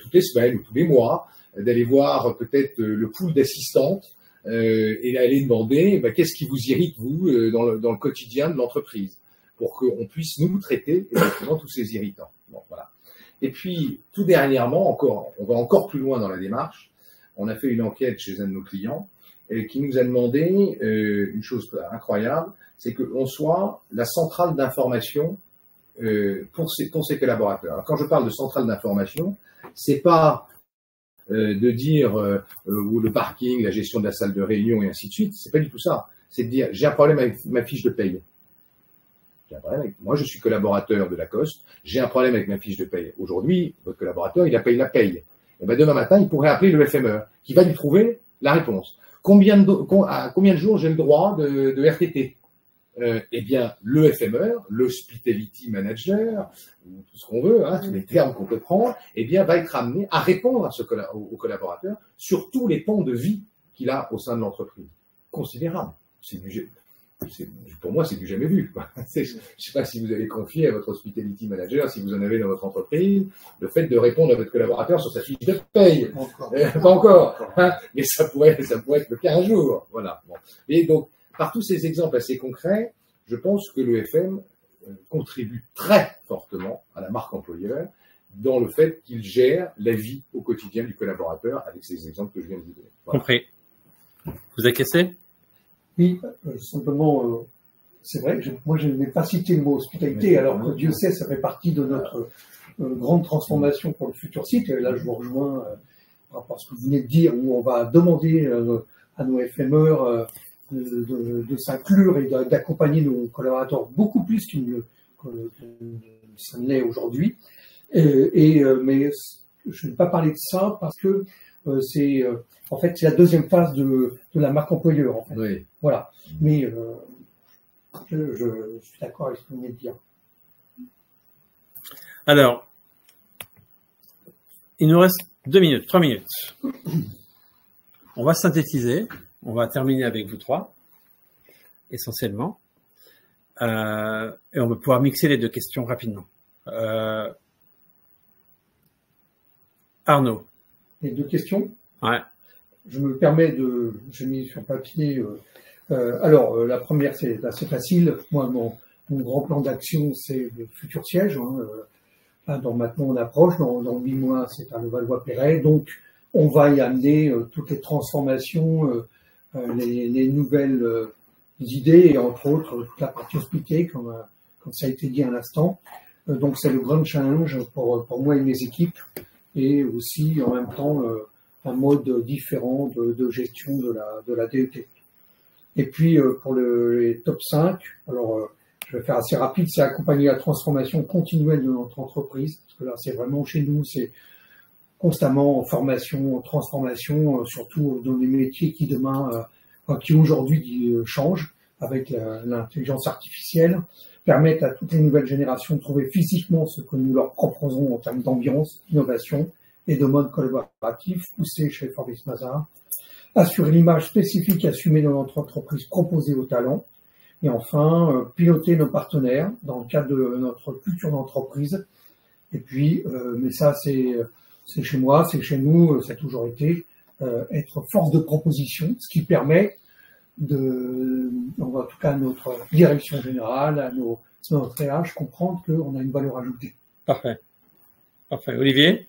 toutes les semaines ou tous les mois, d'aller voir peut-être le pool d'assistantes et aller demander qu'est-ce qui vous irrite, vous, dans le quotidien de l'entreprise, pour qu'on puisse nous traiter exactement tous ces irritants. Bon, voilà. Et puis, tout dernièrement, on va encore plus loin dans la démarche. On a fait une enquête chez un de nos clients qui nous a demandé une chose incroyable, c'est qu'on soit la centrale d'information pour ses collaborateurs. Alors, quand je parle de centrale d'information, c'est pas de dire ou le parking, la gestion de la salle de réunion et ainsi de suite. C'est pas du tout ça. C'est de dire j'ai un problème avec ma fiche de paye. Moi, je suis collaborateur de Lacoste. J'ai un problème avec ma fiche de paye. Aujourd'hui, votre collaborateur, il paye la paye. Et ben demain matin, il pourrait appeler le FME qui va lui trouver la réponse. À combien de jours j'ai le droit de RTT? Eh bien, le FME, l'hospitality manager, ou tout ce qu'on veut, hein, tous les termes qu'on peut prendre, eh bien, va être amené à répondre au collaborateur sur tous les pans de vie qu'il a au sein de l'entreprise. Considérable. Pour moi, c'est du jamais vu. Je ne sais pas si vous avez confié à votre hospitality manager, si vous en avez dans votre entreprise, le fait de répondre à votre collaborateur sur sa fiche de paye. Pas encore. Hein, mais ça pourrait être le cas un jour. Voilà. Bon. Et donc, par tous ces exemples assez concrets, je pense que le FM contribue très fortement à la marque employeur dans le fait qu'il gère la vie au quotidien du collaborateur avec ces exemples que je viens de vous donner. Voilà. Compris. Vous acquiescez? Oui, simplement, c'est vrai, moi je n'ai pas cité le mot hospitalité, alors que Dieu sait, ça fait partie de notre grande transformation pour le futur site. Et là, je vous rejoins par rapport à ce que vous venez de dire, où on va demander à nos FME de s'inclure et d'accompagner nos collaborateurs beaucoup plus que ça ne l'est aujourd'hui. Mais je ne vais pas parler de ça parce que c'est en fait c'est la deuxième phase de la marque employeur. En fait. Oui. Voilà. Mais je suis d'accord avec ce que vous venez de dire. Alors, il nous reste 2 minutes, 3 minutes. On va synthétiser. On va terminer avec vous trois, essentiellement. Et on va pouvoir mixer les deux questions rapidement. Arnaud. Les deux questions. Ouais. Je me permets j'ai mis sur papier. Alors, la première, c'est assez facile. Moi, mon grand plan d'action, c'est le futur siège. Maintenant, on approche. Dans 8 mois, c'est à Levallois-Perret. Donc, on va y amener toutes les transformations, les nouvelles idées, et entre autres, toute la partie hospitalité, comme ça a été dit à l'instant. Donc, c'est le grand challenge pour moi et mes équipes. Et aussi, en même temps, un mode différent de gestion de la DET. Et puis, pour les top 5, alors, je vais faire assez rapide, c'est accompagner la transformation continuelle de notre entreprise, parce que là, c'est vraiment chez nous, c'est constamment en formation, en transformation, surtout dans les métiers qui demain, qui aujourd'hui changent avec l'intelligence artificielle, permettent à toutes les nouvelles générations de trouver physiquement ce que nous leur proposons en termes d'ambiance, d'innovation et de mode collaboratif poussé chez Forbis Mazars. Assurer l'image spécifique assumée dans notre entreprise proposée aux talents. Et enfin, piloter nos partenaires dans le cadre de notre culture d'entreprise. Et puis, mais ça, c'est chez moi, c'est chez nous, ça a toujours été, être force de proposition, ce qui permet en tout cas à notre direction générale, à notre RH, comprendre qu'on a une valeur ajoutée. Parfait. Parfait. Olivier?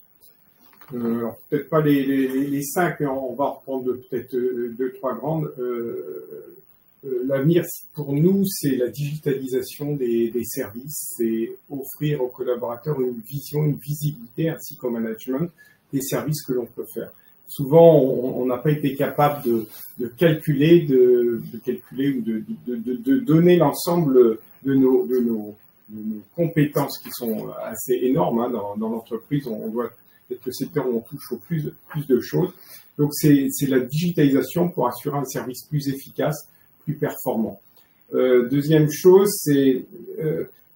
Peut-être pas les 5, mais on va reprendre peut-être 2-3 grandes. L'avenir pour nous, c'est la digitalisation des services, c'est offrir aux collaborateurs une vision, une visibilité, ainsi qu'au management des services que l'on peut faire. Souvent, on n'a pas été capable de calculer ou de donner l'ensemble de nos compétences qui sont assez énormes dans l'entreprise. On doit être le secteur où on touche au plus de choses. Donc, c'est la digitalisation pour assurer un service plus efficace, plus performant. Deuxième chose, c'est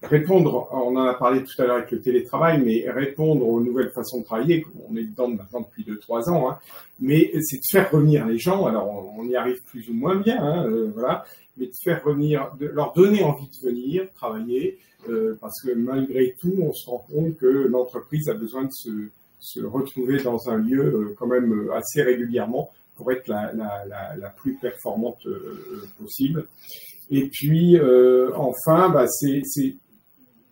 répondre, on en a parlé tout à l'heure avec le télétravail, mais répondre aux nouvelles façons de travailler, on est dedans maintenant depuis 2-3 ans, mais c'est de faire revenir les gens, alors on y arrive plus ou moins bien, voilà, mais de faire revenir, de leur donner envie de venir travailler, parce que malgré tout, on se rend compte que l'entreprise a besoin de se retrouver dans un lieu quand même assez régulièrement pour être la plus performante possible. Et puis, enfin, c'est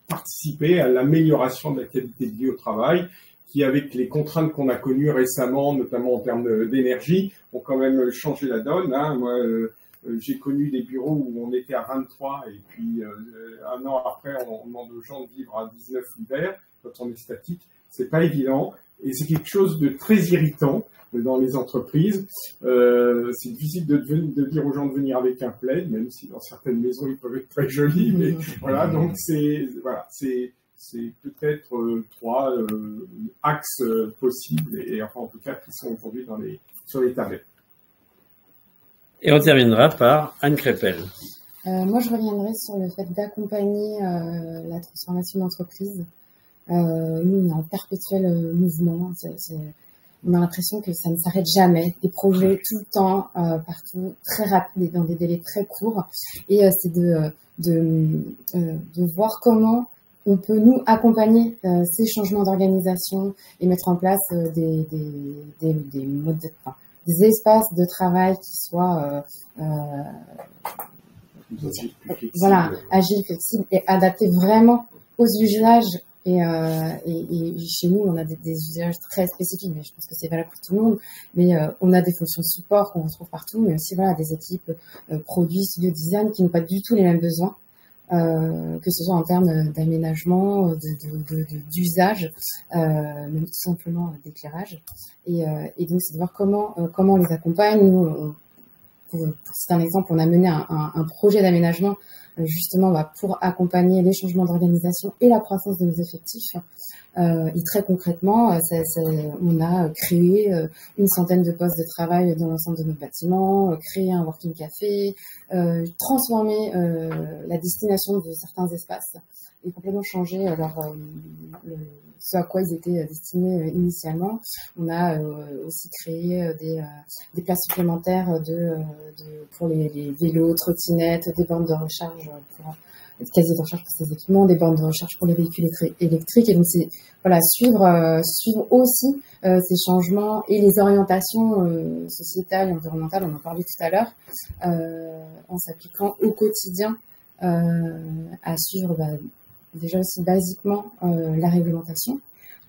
participer à l'amélioration de la qualité de vie au travail, qui, avec les contraintes qu'on a connues récemment, notamment en termes d'énergie, ont quand même changé la donne. Moi, j'ai connu des bureaux où on était à 23 et puis un an après, on demande aux gens de vivre à 19 l'hiver quand on est statique. C'est pas évident et c'est quelque chose de très irritant dans les entreprises. C'est difficile de dire aux gens de venir avec un plaid, même si dans certaines maisons ils peuvent être très jolis, mais voilà, donc c'est peut-être 3 axes possibles et enfin en tout cas qui sont aujourd'hui sur les tablettes. Et on terminera par Anne Crépel. Moi, je reviendrai sur le fait d'accompagner la transformation d'entreprise. Nous, on est en perpétuel mouvement. On a l'impression que ça ne s'arrête jamais. Des projets tout le temps, partout, très rapides, dans des délais très courts. Et c'est de voir comment on peut nous accompagner ces changements d'organisation et mettre en place des modes, des espaces de travail qui soient Agile, voilà, agiles, flexibles et adaptés vraiment aux usages Et chez nous, on a des usages très spécifiques, mais je pense que c'est valable pour tout le monde. Mais on a des fonctions de support qu'on retrouve partout, mais aussi voilà des équipes produits, studio design qui n'ont pas du tout les mêmes besoins, que ce soit en termes d'aménagement, d'usage, même tout simplement d'éclairage. Et donc c'est de voir comment on les accompagne. Nous, c'est un exemple, on a mené un projet d'aménagement justement pour accompagner les changements d'organisation et la croissance de nos effectifs. Et très concrètement, on a créé une centaine de postes de travail dans l'ensemble de nos bâtiments, créé un working café, transformé la destination de certains espaces et complètement changé ce à quoi ils étaient destinés initialement. On a aussi créé des places supplémentaires pour les vélos, trottinettes, des bornes de recharge casiers de recharge pour ces équipements, des bornes de recharge pour les véhicules électriques. Et donc c'est suivre aussi ces changements et les orientations sociétales et environnementales, on en parlait tout à l'heure, en s'appliquant au quotidien à suivre déjà aussi basiquement la réglementation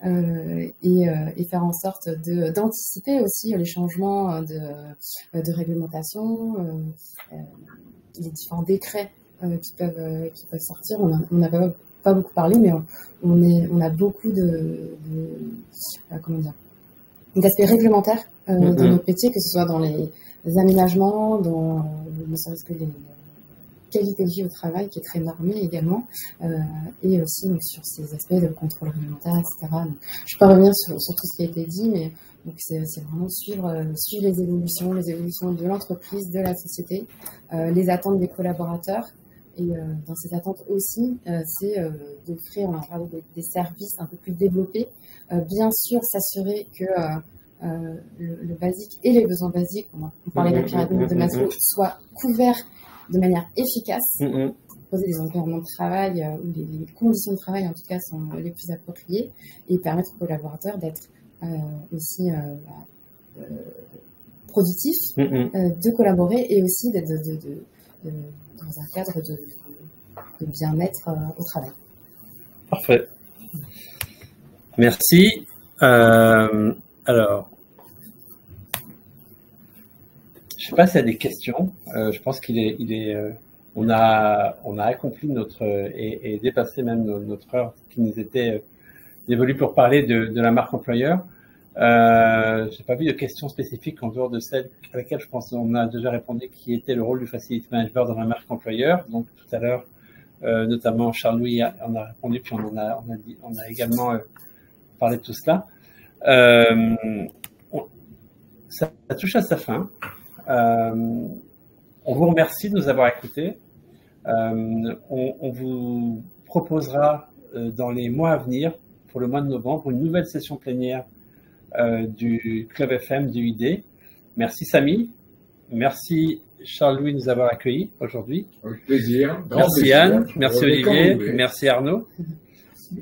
et faire en sorte d'anticiper aussi les changements de réglementation, les différents décrets qui peuvent sortir. On n'a pas beaucoup parlé, mais on a beaucoup d'aspects réglementaires dans notre métier, que ce soit dans les aménagements, dans ne serait-ce que les qualité de vie au travail qui est très normée également, et aussi donc, sur ces aspects de contrôle réglementaire, etc. Donc, je ne vais pas revenir sur tout ce qui a été dit, mais donc c'est vraiment suivre les évolutions de l'entreprise, de la société, les attentes des collaborateurs. Et dans ces attentes aussi, c'est d'offrir, on a parlé des services un peu plus développés. Bien sûr, s'assurer que le basique et les besoins basiques, on parlait de la pyramide de Maslow, soient couverts de manière efficace, proposer des environnements de travail où les conditions de travail en tout cas sont les plus appropriées et permettre aux collaborateurs d'être aussi productifs, de collaborer et aussi d'être dans un cadre de bien-être au travail. Parfait. Merci. Alors, je sais pas s'il y a des questions. Je pense on a accompli et dépassé même notre heure qui nous était dévolue pour parler de la marque employeur. J'ai pas vu de questions spécifiques en dehors de celle à laquelle je pense qu'on a déjà répondu, qui était le rôle du facility manager dans la marque employeur. Donc tout à l'heure, notamment Charles-Louis en a répondu, puis on a également parlé de tout cela. Ça touche à sa fin. On vous remercie de nous avoir écoutés. On vous proposera dans les mois à venir, pour le mois de novembre, une nouvelle session plénière du Club FM du ID. Merci Samy, merci Charles-Louis de nous avoir accueillis aujourd'hui. Avec plaisir. Merci Anne, merci Olivier, merci Arnaud.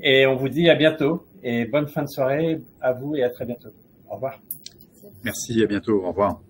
Et on vous dit à bientôt et bonne fin de soirée à vous et à très bientôt. Au revoir. Merci, à bientôt, au revoir.